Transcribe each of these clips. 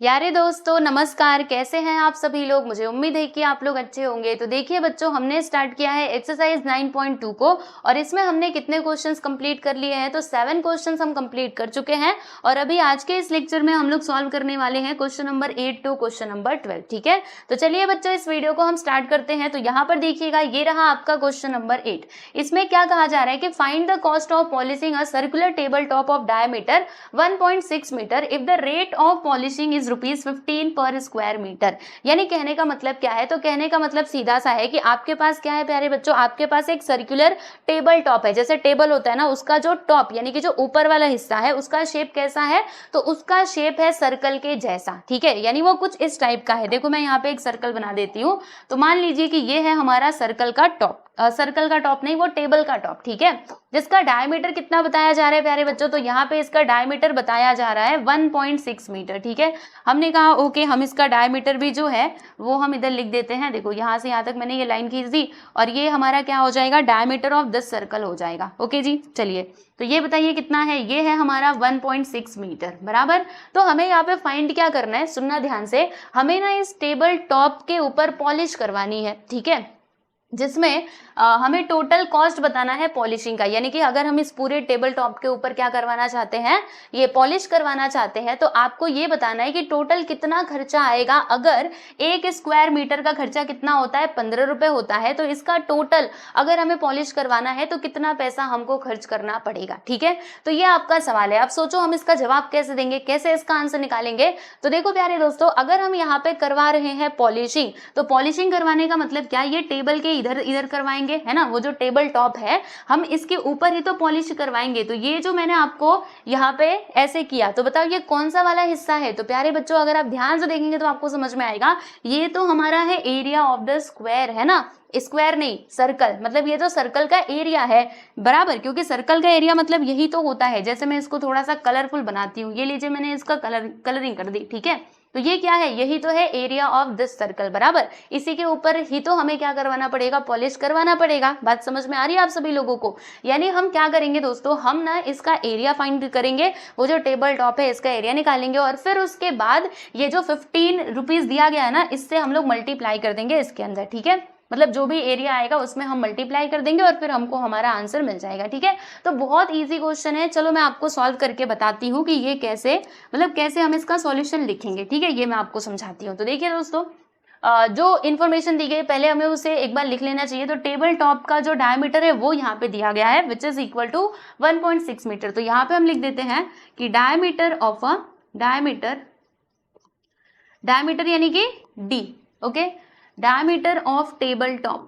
प्यारे दोस्तों नमस्कार। कैसे हैं आप सभी लोग। मुझे उम्मीद है कि आप लोग अच्छे होंगे। तो देखिए बच्चों, हमने स्टार्ट किया है एक्सरसाइज 9.2 को और इसमें हमने कितने क्वेश्चंस कंप्लीट कर लिए हैं। तो 7 क्वेश्चंस हम कंप्लीट कर चुके हैं और अभी आज के इस लेक्चर में हम लोग सॉल्व करने वाले हैं question number 8 to question number 12। ठीक है, तो चलिए बच्चों इस वीडियो को हम स्टार्ट करते हैं। तो यहाँ पर देखिएगा, ये रहा आपका क्वेश्चन नंबर 8। इसमें क्या कहा जा रहा है कि find the cost of polishing a circular table top of diameter 1.6 metre if the rate of polishing is ₹15 per square metre. यानी कहने का मतलब क्या है, तो कहने का मतलब सीधा सा है कि आपके पास क्या है प्यारे बच्चों, आपके पास एक सर्कुलर टेबल टॉप है। जैसे टेबल होता है ना, उसका जो टॉप यानी कि जो ऊपर वाला हिस्सा है उसका शेप कैसा है, तो उसका शेप है सर्कल के जैसा। ठीक है, यानी वो कुछ इस टाइप का है। देखो मैं यहाँ पे एक सर्कल बना देती हूँ। तो मान लीजिए कि ये है हमारा सर्कल का टॉप, सर्कल का टॉप नहीं, वो टेबल का टॉप। ठीक है, जिसका डायमीटर कितना बताया जा रहा है प्यारे बच्चों, तो यहाँ पे इसका डायमीटर बताया जा रहा है 1.6 मीटर। ठीक है, हमने कहा ओके, हम इसका डायमीटर भी जो है वो हम इधर लिख देते हैं। देखो यहाँ से यहाँ तक मैंने ये लाइन खींच दी और ये हमारा क्या हो जाएगा, डायमीटर ऑफ दिस सर्कल हो जाएगा। ओके जी, चलिए तो ये बताइए कितना है, ये है हमारा 1.6 मीटर बराबर। तो हमें यहाँ पे फाइंड क्या करना है, सुनना ध्यान से। हमें ना इस टेबल टॉप के ऊपर पॉलिश करवानी है। ठीक है, जिसमें हमें टोटल कॉस्ट बताना है पॉलिशिंग का। यानी कि अगर हम इस पूरे टेबल टॉप के ऊपर क्या करवाना चाहते हैं, ये पॉलिश करवाना चाहते हैं, तो आपको ये बताना है कि टोटल कितना खर्चा आएगा। अगर 1 स्क्वायर मीटर का खर्चा कितना होता है, 15 रुपए होता है, तो इसका टोटल अगर हमें पॉलिश करवाना है तो कितना पैसा हमको खर्च करना पड़ेगा। ठीक है, तो ये आपका सवाल है। आप सोचो हम इसका जवाब कैसे देंगे, कैसे इसका आंसर निकालेंगे। तो देखो प्यारे दोस्तों, अगर हम यहाँ पे करवा रहे हैं पॉलिशिंग, तो पॉलिशिंग करवाने का मतलब क्या, ये टेबल के इधर इधर करवाएंगे, है ना। वो जो टेबल टॉप है हम इसके ऊपर ही तो पॉलिश करवाएंगे। तो ये जो मैंने आपको यहाँ पे ऐसे किया, तो बताओ ये कौन सा वाला हिस्सा है। तो प्यारे बच्चों अगर आप ध्यान से देखेंगे तो आपको समझ में आएगा, ये तो हमारा है एरिया ऑफ द स्क्वायर, है ना। स्क्वायर नहीं, सर्कल, मतलब ये तो सर्कल का एरिया है बराबर, क्योंकि सर्कल का एरिया मतलब यही तो होता है। जैसे मैं इसको थोड़ा सा कलरफुल बनाती हूँ, ये लीजिए मैंने इसका कलरिंग कर दी। ठीक है, तो ये क्या है, यही तो है एरिया ऑफ दिस सर्कल बराबर। इसी के ऊपर ही तो हमें क्या करवाना पड़ेगा, पॉलिश करवाना पड़ेगा। बात समझ में आ रही है आप सभी लोगों को। यानी हम क्या करेंगे दोस्तों, हम ना इसका एरिया फाइंड करेंगे, वो जो टेबल टॉप है इसका एरिया निकालेंगे और फिर उसके बाद ये जो 15 रुपीज दिया गया है ना, इससे हम लोग मल्टीप्लाई कर देंगे इसके अंदर। ठीक है, मतलब जो भी एरिया आएगा उसमें हम मल्टीप्लाई कर देंगे और फिर हमको हमारा आंसर मिल जाएगा। ठीक है, तो बहुत इजी क्वेश्चन है। चलो मैं आपको सॉल्व करके बताती हूँ कि ये कैसे, मतलब कैसे हम इसका सॉल्यूशन लिखेंगे। ठीक है, ये मैं आपको समझाती हूँ। तो देखिए दोस्तों, जो इन्फॉर्मेशन दी गई पहले हमें उसे एक बार लिख लेना चाहिए। तो टेबल टॉप का जो डायमीटर है वो यहाँ पे दिया गया है, which is equal to 1.6 metre. तो यहाँ पे हम लिख देते हैं कि डायमीटर ऑफ अ डायमीटर यानी कि D. Okay, diameter of table top,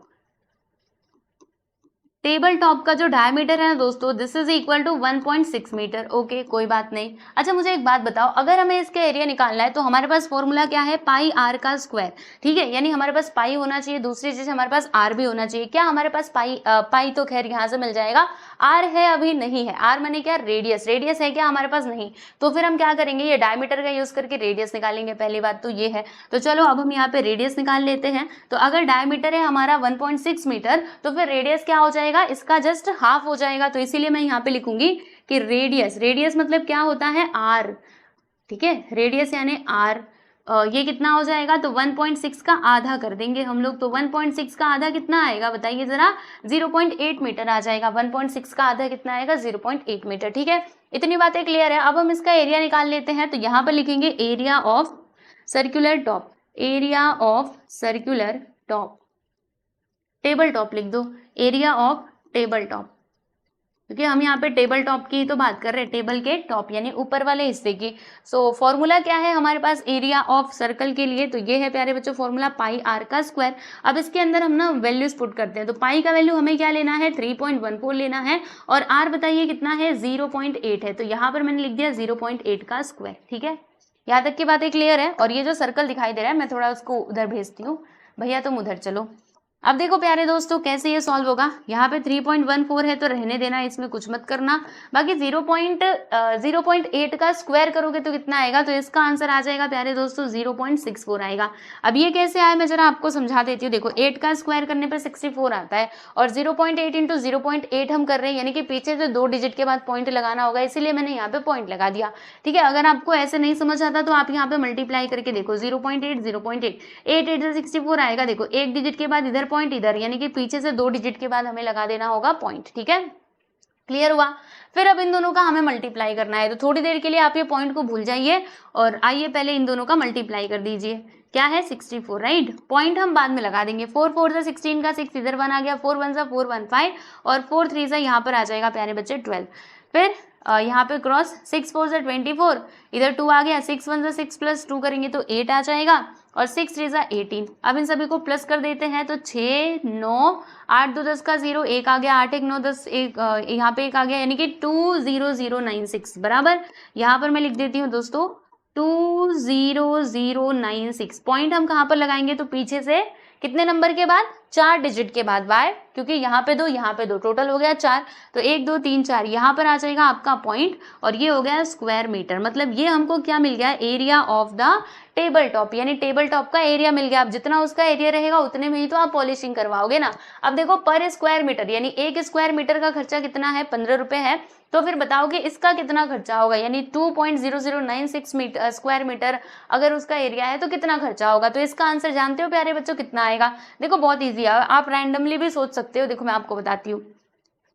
table top का जो डायमीटर है ना दोस्तों, this is equal to 1.6 metre. Okay, कोई बात नहीं। अच्छा मुझे एक बात बताओ, अगर हमें इसके एरिया निकालना है तो हमारे पास फॉर्मूला क्या है, पाई आर का स्क्वायर। ठीक है, यानी हमारे पास पाई होना चाहिए, दूसरी चीज हमारे पास आर भी होना चाहिए। क्या हमारे पास पाई तो खैर यहाँ से मिल जाएगा, आर है अभी नहीं है। आर माने क्या, रेडियस, रेडियस है क्या हमारे पास, नहीं। तो फिर हम क्या करेंगे, ये डायमीटर का यूज करके रेडियस निकालेंगे। पहली बात तो ये है। तो चलो अब हम यहाँ पे रेडियस निकाल लेते हैं। तो अगर डायमीटर है हमारा 1.6 मीटर, तो फिर रेडियस क्या हो जाएगा, इसका जस्ट हाफ हो जाएगा। तो इसीलिए मैं यहाँ पे लिखूंगी कि रेडियस, रेडियस मतलब क्या होता है, आर। ठीक है, रेडियस यानी आर। ये कितना हो जाएगा, तो 1.6 का आधा कर देंगे हम लोग। तो 1.6 का आधा कितना आएगा बताइए जरा, 0.8 मीटर आ जाएगा। 1.6 का आधा कितना आएगा, 0.8 मीटर। ठीक है, इतनी बातें क्लियर है। अब हम इसका एरिया निकाल लेते हैं। तो यहाँ पर लिखेंगे area of circular top, area of circular top, table top लिख दो, एरिया ऑफ टेबल टॉप, क्योंकि हम यहाँ पे टेबल टॉप की तो बात कर रहे हैं, टेबल के टॉप यानी ऊपर वाले हिस्से की। सो फॉर्मूला क्या है हमारे पास एरिया ऑफ सर्कल के लिए, तो ये है प्यारे बच्चों फॉर्मूला पाई आर का स्क्वायर। अब इसके अंदर हम ना वैल्यूज पुट करते हैं। तो पाई का वैल्यू हमें क्या लेना है, 3.14 लेना है और आर बताइए कितना है, 0.8 है। तो यहाँ पर मैंने लिख दिया 0.8 का स्क्वायर। ठीक है, यहाँ तक की बातें क्लियर है। और ये जो सर्कल दिखाई दे रहा है, मैं थोड़ा उसको उधर भेजती हूँ, भैया तुम उधर चलो। अब देखो प्यारे दोस्तों कैसे ये सॉल्व होगा। यहाँ पे 3.14 है तो रहने देना, इसमें कुछ मत करना। बाकी 0.8 का स्क्वायर करोगे तो कितना आएगा, तो इसका आंसर आ जाएगा प्यारे दोस्तों 0.64 आएगा। अब ये कैसे आया मैं जरा आपको समझा देती हूँ। देखो 8 का स्क्वायर करने पर 64 आता है और 0.8 इंटू 0.8 हम कर रहे हैं, यानी कि पीछे से 2 डिजिट के बाद पॉइंट लगाना होगा, इसीलिए मैंने यहाँ पे पॉइंट लगा दिया। ठीक है, अगर आपको ऐसे नहीं समझ आता तो आप यहाँ पे मल्टीप्लाई करके देखो 0.8 0.8 8 8 से 64 आएगा। देखो एक डिजिट के बाद इधर पॉइंट इधर, यानी कि पीछे से 2 डिजिट के बाद हमें लगा देना होगा पॉइंट। ठीक है, क्लियर हुआ। फिर अब इन दोनों का हमें मल्टीप्लाई करना है, तो थोड़ी देर के लिए आप ये पॉइंट को भूल जाइए और आइए पहले इन दोनों का मल्टीप्लाई कर दीजिए। क्या है 64, राइट। पॉइंट हम बाद में लगा देंगे। 4 4 से 16 का 6 इधर 1 आ गया, 4 1 से 4 1 5 और 4 3 से यहाँ पर आ जाएगा प्यारे बच्चे 12। फिर यहाँ पे क्रॉस 6 4 से 24, इधर 2 आ गया, 6 1 से 6 प्लस 2 करेंगे तो 8 आ जाएगा और 6 3 से 18। अब इन सभी को प्लस कर देते हैं तो 6 9 8 2 10 का 0 1 आ गया, 8 1 9 10 1 यहाँ पे 1 आ गया, यानी कि 20096 बराबर। यहाँ पर मैं लिख देती हूँ दोस्तों 20096। पॉइंट हम कहाँ पर लगाएंगे, तो पीछे से कितने नंबर के बाद, 4 डिजिट के बाद। वाई, क्योंकि यहाँ पे 2 यहाँ पे 2, टोटल हो गया 4, तो 1 2 3 4 यहाँ पर आ जाएगा आपका पॉइंट और ये हो गया स्क्वायर मीटर। मतलब ये हमको क्या मिल गया, area of the table top, यानी टेबल टॉप का एरिया मिल गया। अब जितना उसका एरिया रहेगा उतने में ही तो आप पॉलिशिंग करवाओगे ना। अब देखो पर स्क्वायर मीटर, यानी एक स्क्वायर मीटर का खर्चा कितना है, 15 रुपए है, तो फिर बताओ कि इसका कितना खर्चा होगा, यानी 2.0096 स्क्वायर मीटर अगर उसका एरिया है तो कितना खर्चा होगा। तो इसका आंसर जानते हो प्यारे बच्चों कितना आएगा। देखो बहुत ईजी है, आप रैंडमली भी सोच सकते हो। देखो मैं आपको बताती हूँ,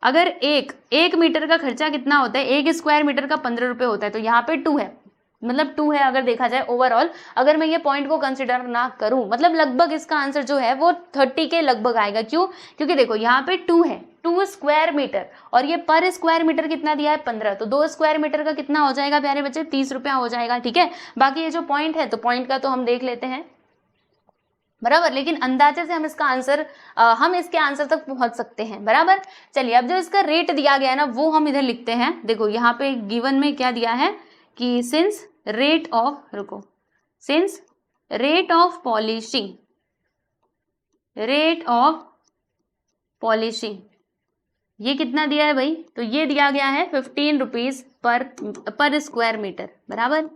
अगर एक मीटर का खर्चा कितना होता है, एक स्क्वायर मीटर का 15 रुपए होता है, तो यहाँ पे 2 है, मतलब 2 है अगर देखा जाए ओवरऑल, अगर मैं ये पॉइंट को कंसिडर ना करूं, मतलब लगभग इसका आंसर जो है वो 30 के लगभग आएगा। क्यों, क्योंकि देखो यहाँ पे 2 है, 2 स्क्वायर मीटर और ये पर स्क्वायर मीटर कितना दिया है 15, तो 2 स्क्वायर मीटर का कितना हो जाएगा प्यारे बच्चे, 30 रुपया हो जाएगा। ठीक है, बाकी ये जो पॉइंट है तो पॉइंट का तो हम देख लेते हैं बराबर, लेकिन अंदाजे से हम इसका आंसर हम इसके आंसर तक पहुंच सकते हैं बराबर। चलिए अब जो इसका रेट दिया गया है ना वो हम इधर लिखते हैं। देखो यहाँ पे गिवन में क्या दिया है कि सिंस रेट ऑफ पॉलिशिंग ये कितना दिया है भाई, तो ये दिया गया है 15 रुपीज पर स्क्वायर मीटर बराबर।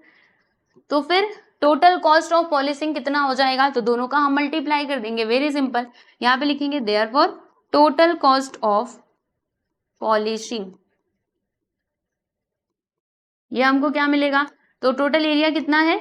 तो फिर टोटल कॉस्ट ऑफ पॉलिशिंग कितना हो जाएगा, तो दोनों का हम मल्टीप्लाई कर देंगे, वेरी सिंपल। यहाँ पे लिखेंगे therefore total cost of polishing, ये हमको क्या मिलेगा, तो टोटल एरिया कितना है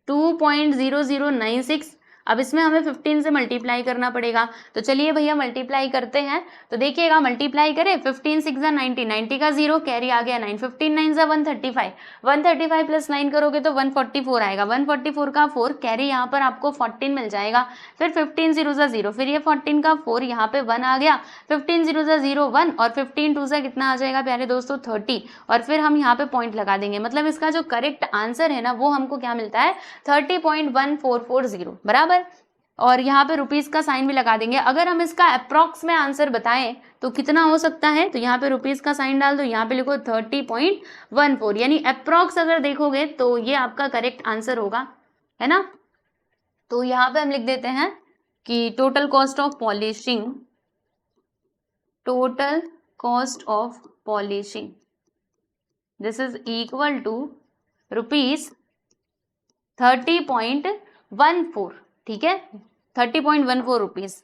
2.0096। अब इसमें हमें 15 से मल्टीप्लाई करना पड़ेगा, तो चलिए भैया मल्टीप्लाई करते हैं। तो देखिएगा मल्टीप्लाई करें, 15 6 90, 90 का 0 कैरी आ गया 9, 15 9 135, 135 प्लस 9 करोगे तो 144 आएगा, 144 का 4 कैरी यहाँ पर आपको 14 मिल जाएगा। फिर 15 0 0, फिर ये 14 का 4 यहाँ पे 1 आ गया, 15 0 0 1 और 15 2 से कितना आ जाएगा प्यारे दोस्तों 30, और फिर हम यहाँ पे पॉइंट लगा देंगे। मतलब इसका जो करेक्ट आंसर है ना वो हमको क्या मिलता है 30.1440 बराबर। और यहाँ पे रुपीस का साइन भी लगा देंगे। अगर हम इसका अप्रॉक्स में आंसर बताएं तो कितना हो सकता है, तो यहाँ पे रुपीस का साइन डाल दो, यहाँ पे लिखो 30.14, यानी अप्रॉक्स अगर देखोगे तो ये आपका करेक्ट आंसर होगा, है ना। तो यहाँ पे हम लिख देते हैं कि total cost of polishing this is equal to rupees 30.14, ठीक है 30.14 रुपीज।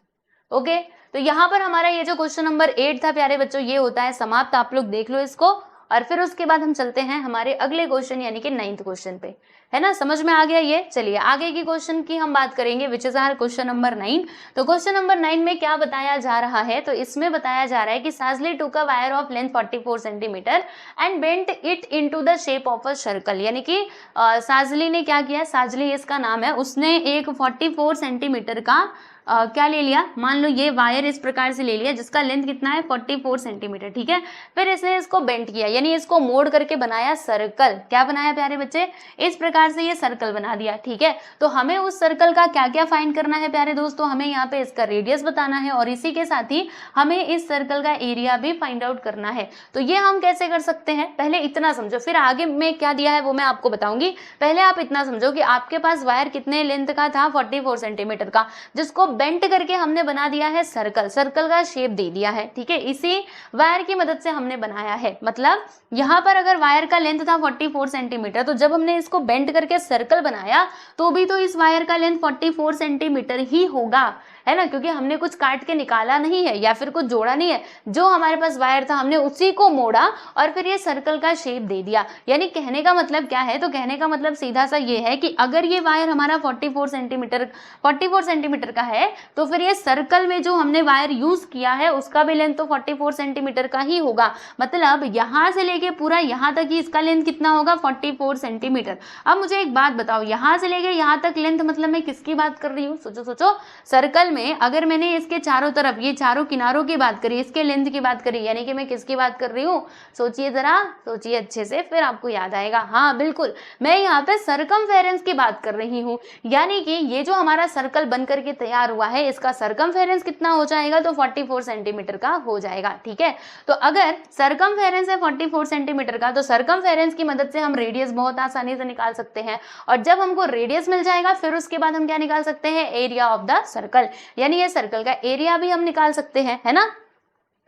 ओके, तो यहाँ पर हमारा ये जो क्वेश्चन नंबर 8 था प्यारे बच्चों ये होता है समाप्त। आप लोग देख लो इसको और फिर उसके बाद हम चलते हैं हमारे अगले क्वेश्चन यानी कि 9th क्वेश्चन पे, है ना। समझ में आ गया ये। चलिए आगे की क्वेश्चन की हम बात करेंगे which is our question number 9। तो क्वेश्चन नंबर 9 में क्या बताया जा रहा है, तो इसमें बताया जा रहा है कि साजली टूक a wire of length 44 centimetre and bent it into the shape of a circle, यानी कि साजली ने क्या किया, साजली इसका नाम है, उसने एक 44 सेंटीमीटर का क्या ले लिया, मान लो ये वायर इस प्रकार से ले लिया जिसका लेंथ कितना है 44 सेंटीमीटर, ठीक है। फिर इसने इसको बेंट किया यानी इसको मोड़ करके बनाया सर्कल। क्या बनाया प्यारे बच्चे, इस प्रकार से ये सर्कल बना दिया, ठीक है। तो हमें उस सर्कल का क्या क्या फाइंड करना है प्यारे दोस्तों, हमें यहाँ पे इसका रेडियस बताना है और इसी के साथ ही हमें इस सर्कल का एरिया भी फाइंड आउट करना है। तो ये हम कैसे कर सकते हैं, पहले इतना समझो, फिर आगे में क्या दिया है वो मैं आपको बताऊंगी। पहले आप इतना समझो कि आपके पास वायर कितने लेंथ का था 44 सेंटीमीटर का, जिसको बेंट करके हमने बना दिया है सर्कल, सर्कल का शेप दे दिया है, ठीक है, इसी वायर की मदद से हमने बनाया है। मतलब यहाँ पर अगर वायर का लेंथ था 44 सेंटीमीटर, तो जब हमने इसको बेंट करके सर्कल बनाया तो भी तो इस वायर का लेंथ 44 सेंटीमीटर ही होगा, है ना, क्योंकि हमने कुछ काट के निकाला नहीं है या फिर कुछ जोड़ा नहीं है, जो हमारे पास वायर था हमने उसी को मोड़ा और फिर ये सर्कल का शेप दे दिया। यानी कहने का मतलब क्या है, तो कहने का मतलब सीधा सा ये है कि अगर ये वायर हमारा 44 सेंटीमीटर का है तो फिर ये सर्कल में जो हमने वायर यूज किया है उसका भी लेंथ तो 44 सेंटीमीटर का ही होगा। मतलब यहाँ से लेके पूरा यहाँ तक ही इसका लेंथ कितना होगा, 44 सेंटीमीटर। अब मुझे एक बात बताओ, यहाँ से लेके यहाँ तक लेंथ मतलब मैं किसकी बात कर रही हूँ, सोचो सोचो। सर्कल में अगर मैंने इसके चारों तरफ ये चारों किनारों की बात करी, इसके लेंथ की बात करी, यानी कि मैं किसकी बात कर रही हूँ, सोचिए जरा, सोचिए अच्छे से, फिर आपको याद आएगा। हाँ बिल्कुल, मैं यहाँ पे सरकमफेरेंस की बात कर रही हूँ, यानी कि ये जो हमारा सर्कल बन करके तैयार हुआ है इसका सरकमफेरेंस कितना हो जाएगा, तो 44 सेंटीमीटर का हो जाएगा, ठीक है। तो अगर सरकमफेरेंस है 44 सेंटीमीटर का, तो सरकमफेरेंस की मदद से हम रेडियस बहुत आसानी से निकाल सकते हैं, और जब हमको रेडियस मिल जाएगा फिर उसके बाद हम क्या निकाल सकते हैं, एरिया ऑफ द सर्कल, यानी ये सर्कल का एरिया भी हम निकाल सकते हैं, है ना।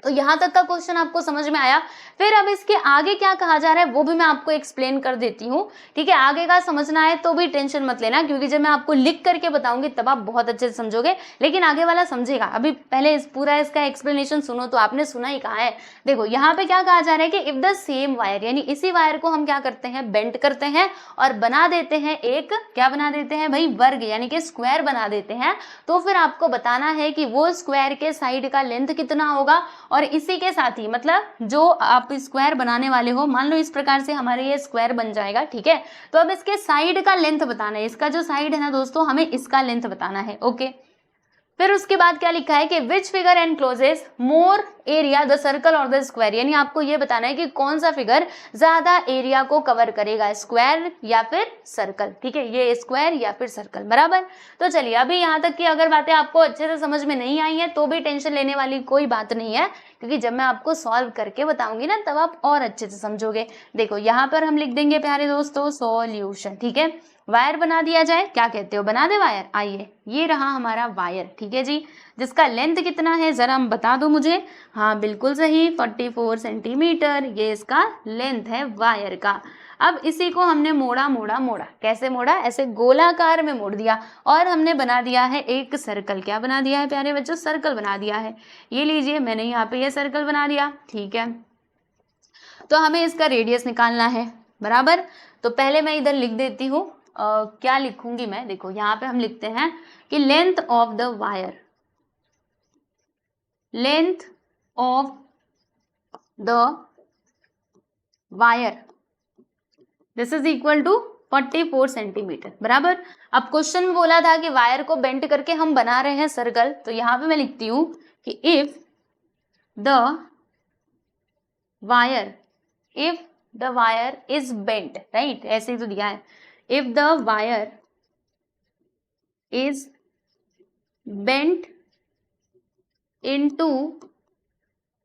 तो यहां तक का क्वेश्चन आपको समझ में आया। फिर अब इसके आगे क्या कहा जा रहा है वो भी मैं आपको एक्सप्लेन कर देती हूँ, ठीक है। आगे का समझना है तो भी टेंशन मत लेना, क्योंकि जब मैं आपको लिख करके बताऊंगी तब आप बहुत अच्छे से समझोगे, लेकिन आगे वाला समझेगा। अभी पहले पूरा इसका एक्सप्लेनेशन सुनो, तो आपने सुना ही कहा है। देखो यहाँ पे क्या कहा जा रहा है कि इफ द सेम वायर, यानी इसी वायर को हम क्या करते हैं, बेंड करते हैं और बना देते हैं एक, क्या बना देते हैं भाई, वर्ग, यानी कि स्क्वायर बना देते हैं। तो फिर आपको बताना है कि वो स्क्वायर के साइड का लेंथ कितना होगा, और इसी के साथ ही मतलब जो आप स्क्वायर बनाने वाले हो, मान लो इस प्रकार से हमारे ये स्क्वायर बन जाएगा, ठीक है। तो अब इसके साइड का लेंथ बताना है, इसका जो साइड है ना दोस्तों, हमें इसका लेंथ बताना है, ओके। फिर उसके बाद क्या लिखा है कि which figure encloses more area the circle और द स्क्वायर, यानी आपको ये बताना है कि कौन सा फिगर ज्यादा एरिया को कवर करेगा, स्क्वायर या फिर सर्कल, ठीक है, ये स्क्वायर या फिर सर्कल, बराबर। तो चलिए अभी यहाँ तक की अगर बातें आपको अच्छे से समझ में नहीं आई है तो भी टेंशन लेने वाली कोई बात नहीं है, क्योंकि जब मैं आपको सॉल्व करके बताऊंगी ना तब आप और अच्छे से समझोगे। देखो यहाँ पर हम लिख देंगे प्यारे दोस्तों सॉल्यूशन, ठीक है। वायर बना दिया जाए, क्या कहते हो, बना दे वायर। आइए ये रहा हमारा वायर, ठीक है जी, जिसका लेंथ कितना है जरा हम बता दो मुझे। हाँ बिल्कुल सही, 44 सेंटीमीटर ये इसका लेंथ है वायर का। अब इसी को हमने मोड़ा मोड़ा मोड़ा, कैसे मोड़ा, ऐसे गोलाकार में मोड़ दिया और हमने बना दिया है एक सर्कल। क्या बना दिया है प्यारे बच्चों, सर्कल बना दिया है। ये लीजिए मैंने यहाँ पे ये सर्कल बना दिया, ठीक है। तो हमें इसका रेडियस निकालना है, बराबर। तो पहले मैं इधर लिख देती हूँ, क्या लिखूंगी मैं, देखो यहाँ पे हम लिखते हैं कि length of the wire, length of the wire this is equal to 44 centimetre, बराबर। अब क्वेश्चन में बोला था कि वायर को बेंड करके हम बना रहे हैं सर्कल, तो यहाँ पे मैं लिखती हूँ कि if the wire is bent, right, ऐसे ही तो दिया है, if the wire is bent into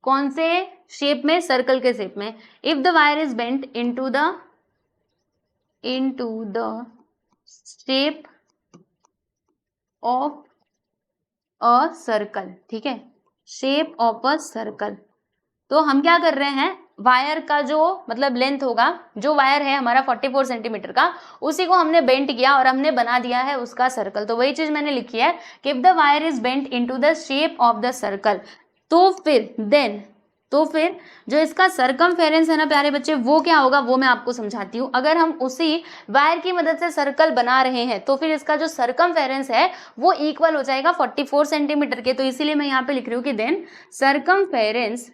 कौन से शेप में, सर्कल के शेप में, if the wire is bent into the shape of a circle, ठीक है, shape of a circle। तो हम क्या कर रहे हैं, वायर का जो मतलब लेंथ होगा, जो वायर है हमारा 44 सेंटीमीटर का, उसी को हमने बेंट किया और हमने बना दिया है उसका सर्कल। तो वही चीज मैंने लिखी है कि if the wire is bent into the shape of the circle, तो फिर जो इसका सरकमफेरेंस है ना प्यारे बच्चे, वो क्या होगा वो मैं आपको समझाती हूँ। अगर हम उसी वायर की मदद से सर्कल बना रहे हैं तो फिर इसका जो सरकमफेरेंस है वो इक्वल हो जाएगा 44 सेंटीमीटर के। तो इसीलिए मैं यहाँ पे लिख रही हूँ कि then circumference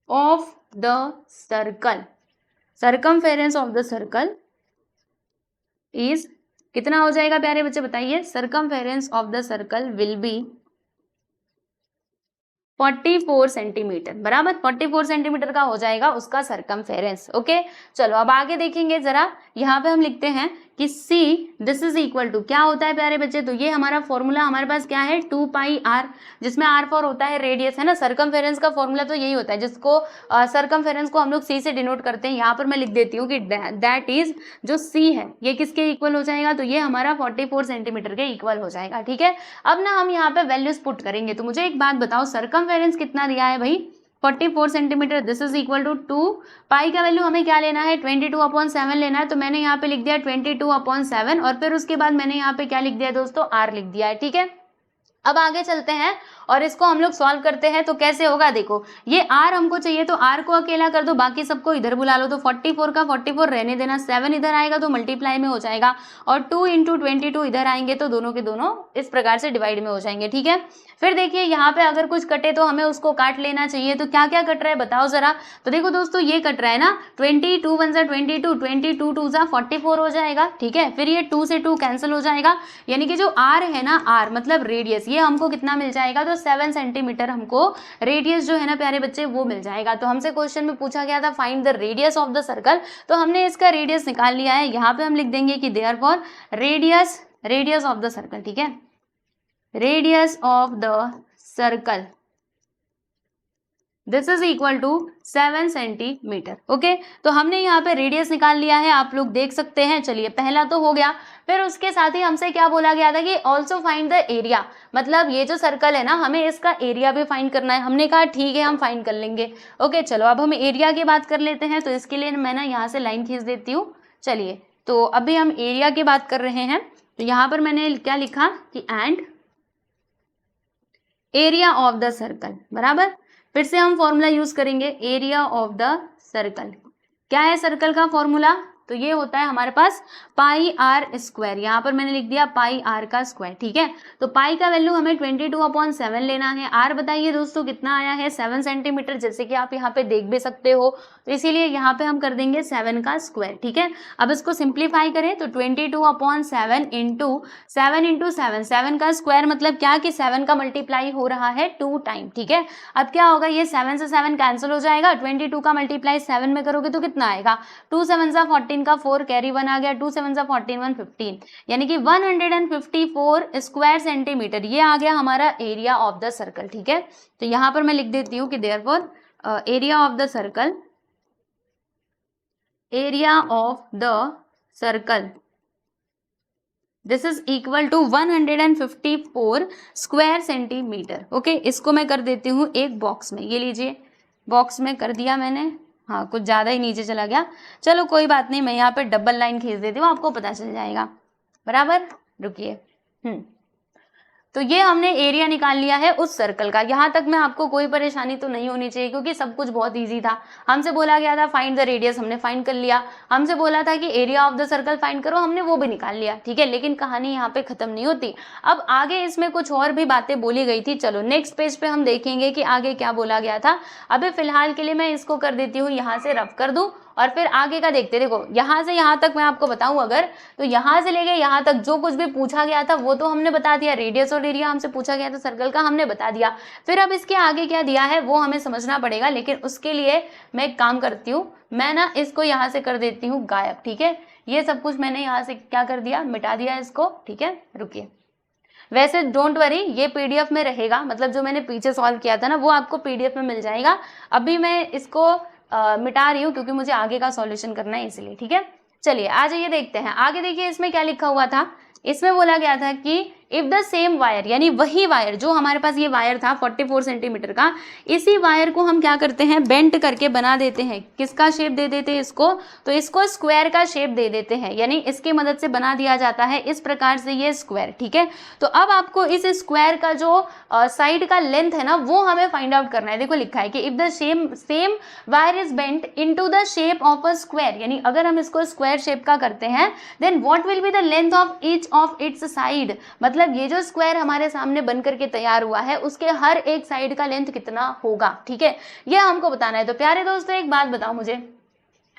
of the circle is कितना हो जाएगा प्यारे बच्चे बताइए, circumference of the circle will be 44 centimetre, बराबर। 44 सेंटीमीटर का हो जाएगा उसका सरकमफेरेंस, ओके। चलो अब आगे देखेंगे जरा, यहाँ पे हम लिखते हैं कि C this is equal to क्या होता है प्यारे बच्चे, तो ये हमारा फॉर्मूला हमारे पास क्या है 2πr, जिसमें r फॉर होता है रेडियस है ना, सरकमफेरेंस का फॉर्मूला तो यही होता है जिसको सरकमफेरेंस को हम लोग C से डिनोट करते हैं। यहाँ पर मैं लिख देती हूँ कि दैट इज जो C है ये किसके इक्वल हो जाएगा, तो ये हमारा 44 सेंटीमीटर के इक्वल हो जाएगा। ठीक है, अब ना हम यहाँ पे वैल्यूज पुट करेंगे। तो मुझे एक बात बताओ, सरकमफेरेंस कितना दिया है भाई 44 centimetre, this is equal to 2 pi का वैल्यू हमें क्या लेना है 22/7 लेना है। तो मैंने यहाँ पे लिख दिया 22/7 और फिर उसके बाद मैंने यहाँ पे क्या लिख दिया दोस्तों, r लिख दिया है। ठीक है, अब आगे चलते हैं और इसको हम लोग सॉल्व करते हैं। तो कैसे होगा, देखो ये r हमको चाहिए तो r को अकेला कर दो, बाकी सबको इधर बुला लो। तो 44 का 44 रहने देना, 7 इधर आएगा तो मल्टीप्लाई में हो जाएगा और 2 × 22 इधर आएंगे तो दोनों के दोनों इस प्रकार से डिवाइड में हो जाएंगे। ठीक है, फिर देखिए यहाँ पे अगर कुछ कटे तो हमें उसको काट लेना चाहिए। तो क्या क्या कट रहा है बताओ जरा। तो देखो दोस्तों ये कट रहा है ना, 22 1 जा 22, 22 2 जा 44 हो जाएगा। ठीक है, फिर ये 2 से 2 कैंसिल हो जाएगा, यानी कि जो r है ना, r मतलब रेडियस, ये हमको कितना मिल जाएगा, तो 7 सेंटीमीटर हमको रेडियस जो है ना प्यारे बच्चे वो मिल जाएगा। तो हमसे क्वेश्चन में पूछा गया था find the radius of the circle, तो हमने इसका रेडियस निकाल लिया है। यहाँ पे हम लिख देंगे कि therefore radius of the circle, ठीक है, radius of the circle this is equal to 7 centimetre. Okay, तो हमने यहाँ पे रेडियस निकाल लिया है, आप लोग देख सकते हैं। चलिए पहला तो हो गया, फिर उसके साथ ही हमसे क्या बोला गया था कि ऑल्सो फाइंड द एरिया, मतलब ये जो सर्कल है ना हमें इसका एरिया भी फाइंड करना है। हमने कहा ठीक है हम फाइंड कर लेंगे। ओके चलो अब हम एरिया की बात कर लेते हैं। तो इसके लिए मैं ना यहाँ से लाइन खींच देती हूँ। चलिए तो अभी हम एरिया की बात कर रहे हैं। तो यहाँ पर मैंने क्या लिखा कि and area of the circle बराबर, फिर से हम फॉर्मूला यूज करेंगे एरिया ऑफ द सर्कल। क्या है सर्कल का फॉर्मूला, तो ये होता है हमारे पास पाई आर स्क्वायर। यहाँ पर मैंने लिख दिया पाई आर का स्क्वायर। ठीक है, तो पाई का वैल्यू हमें 22/7 लेना है। आर बताइए दोस्तों कितना आया है 7 सेंटीमीटर, जैसे कि आप यहाँ पे देख भी सकते हो। तो इसीलिए यहाँ पे हम कर देंगे 7 का स्क्वायर। ठीक है, अब इसको सिंप्लीफाई करें तो 22/7 इंटू 7 7 का स्क्वायर मतलब क्या कि 7 का मल्टीप्लाई हो रहा है 2 टाइम। ठीक है, अब क्या होगा, ये 7 से 7 कैंसिल हो जाएगा, 22 का मल्टीप्लाई 7 में करोगे तो कितना आएगा, 2 7 जा 14 का 4 कैरी 1 आ गया, 2 7 जा 14 1 15, यानी कि 154 स्क्वायर सेंटीमीटर ये आ गया हमारा एरिया ऑफ द सर्कल। ठीक है, तो यहाँ पर मैं लिख देती हूँ कि therefore area of the circle, area of the circle this is equal to 154 square centimetre. Okay, इसको मैं कर देती हूँ एक बॉक्स में, ये लीजिए बॉक्स में कर दिया मैंने। हाँ कुछ ज़्यादा ही नीचे चला गया, चलो कोई बात नहीं, मैं यहाँ पे डबल लाइन खींच देती हूँ, आपको पता चल जाएगा बराबर। रुकिए, तो ये हमने एरिया निकाल लिया है उस सर्कल का। यहाँ तक में आपको कोई परेशानी तो नहीं होनी चाहिए क्योंकि सब कुछ बहुत इजी था। हमसे बोला गया था फाइंड द रेडियस, हमने फाइंड कर लिया। हमसे बोला था कि area of the circle find करो, हमने वो भी निकाल लिया। ठीक है, लेकिन कहानी यहाँ पे खत्म नहीं होती, अब आगे इसमें कुछ और भी बातें बोली गई थी। चलो नेक्स्ट पेज पे हम देखेंगे कि आगे क्या बोला गया था। अभी फिलहाल के लिए मैं इसको कर देती हूँ, यहाँ से रफ कर दूँ और फिर आगे का देखते। देखो यहाँ से यहाँ तक मैं आपको बताऊं अगर, तो यहाँ से लेके यहाँ तक जो कुछ भी पूछा गया था वो तो हमने बता दिया। रेडियस और एरिया हमसे पूछा गया था सर्कल का, हमने बता दिया। फिर अब इसके आगे क्या दिया है वो हमें समझना पड़ेगा, लेकिन उसके लिए मैं एक काम करती हूँ, मैं ना इसको यहाँ से कर देती हूँ गायब। ठीक है, ये सब कुछ मैंने यहाँ से क्या कर दिया, मिटा दिया इसको। ठीक है, रुकिए, वैसे डोंट वरी ये पीडीएफ में रहेगा, मतलब जो मैंने पीछे सॉल्व किया था ना वो आपको पीडीएफ में मिल जाएगा। अभी मैं इसको मिटा रही हूँ क्योंकि मुझे आगे का सॉल्यूशन करना है इसलिए। ठीक है, चलिए आ जाइए देखते हैं आगे। देखिए इसमें क्या लिखा हुआ था, इसमें बोला गया था कि इफ द सेम वायर, यानी वही वायर जो हमारे पास ये वायर था 44 सेंटीमीटर का, इसी वायर को हम क्या करते हैं बेंट करके बना देते हैं। किसका शेप दे देते हैं इसको, तो इसको स्क्वायर का शेप दे देते हैं, यानी इसकी मदद से बना दिया जाता है इस प्रकार से ये स्क्वायर। ठीक है, तो अब आपको इस स्क्वायर का जो साइड का लेंथ है ना वो हमें फाइंड आउट करना है। देखो लिखा है कि if the same wire is bent into the shape of a square, यानी अगर हम इसको स्क्वायर शेप का करते हैं then what will be the length of each of its side, मतलब ये जो स्क्वायर हमारे सामने बन करके तैयार हुआ है उसके हर एक साइड का लेंथ कितना होगा। ठीक है, ये हमको बताना है। तो प्यारे दोस्तों एक बात बताओ मुझे,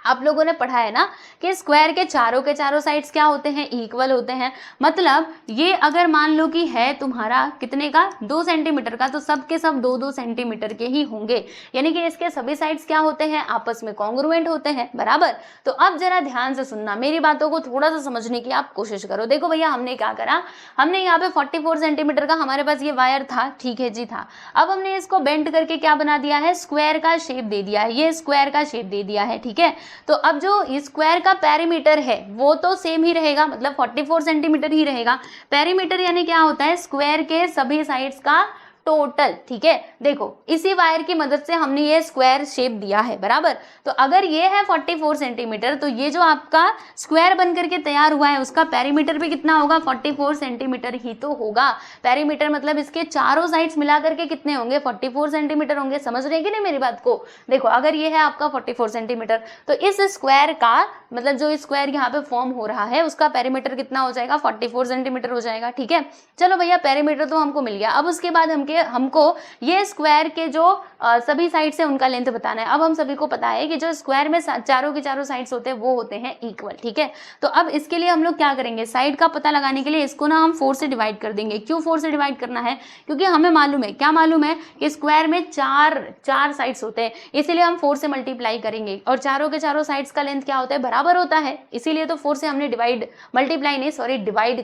आप लोगों ने पढ़ा है ना कि स्क्वायर के चारों साइड्स क्या होते हैं, इक्वल होते हैं। मतलब ये अगर मान लो कि है तुम्हारा कितने का, 2 सेंटीमीटर का, तो सब के सब 2-2 सेंटीमीटर के ही होंगे, यानी कि इसके सभी साइड्स क्या होते हैं, आपस में कॉन्ग्रुएंट होते हैं, बराबर। तो अब जरा ध्यान से सुनना, मेरी बातों को थोड़ा सा समझने की आप कोशिश करो। देखो भैया हमने क्या करा, हमने यहाँ पे 44 सेंटीमीटर का हमारे पास ये वायर था, ठीक है जी था। अब हमने इसको बेंड करके क्या बना दिया है, स्क्वायर का शेप दे दिया है, ये स्क्वायर का शेप दे दिया है, ठीक है। तो अब जो स्क्वायर का पेरीमीटर है वो तो सेम ही रहेगा, मतलब 44 सेंटीमीटर ही रहेगा। पेरीमीटर यानी क्या होता है, स्क्वायर के सभी साइड्स का टोटल, ठीक है। देखो इसी वायर की मदद से हमने ये स्क्वायर शेप दिया है, बराबर। तो अगर ये है 44 सेंटीमीटर, तो ये जो आपका स्क्वायर बन करके तैयार हुआ है उसका पेरीमीटर भी कितना होगा, 44 सेंटीमीटर ही तो होगा। पेरीमीटर मतलब इसके चारों साइड्स मिला करके कितने होंगे, 44 सेंटीमीटर होंगे। समझ रहे हैं कि नहीं मेरी बात को। देखो अगर ये है आपका 44 सेंटीमीटर, तो इस स्क्वायर का मतलब जो स्क्वायर यहाँ पे फॉर्म हो रहा है उसका पेरीमीटर कितना हो जाएगा, 44 सेंटीमीटर हो जाएगा, ठीक है। चलो भैया पेरीमीटर तो हमको मिल गया। अब उसके बाद हमको ये स्क्वायर के जो सभी साइड से उनका लेंथ बताना है। अब हम सभी को पता है कि जो स्क्वायर में चारों के चारों साइड्स होते हैं वो होते हैं इक्वल, ठीक है। तो अब इसके लिए हम लोग क्या करेंगे, साइड का पता लगाने के लिए इसको ना हम 4 से डिवाइड कर देंगे। क्यों 4 से डिवाइड करना है, क्योंकि हमें मालूम है, क्या मालूम है कि स्क्वायर में चार साइड्स होते हैं, इसीलिए हम 4 से मल्टीप्लाई करेंगे। और चारों के चारों साइड्स का लेंथ क्या होता है, बराबर होता है, इसीलिए तो 4 से हमने डिवाइड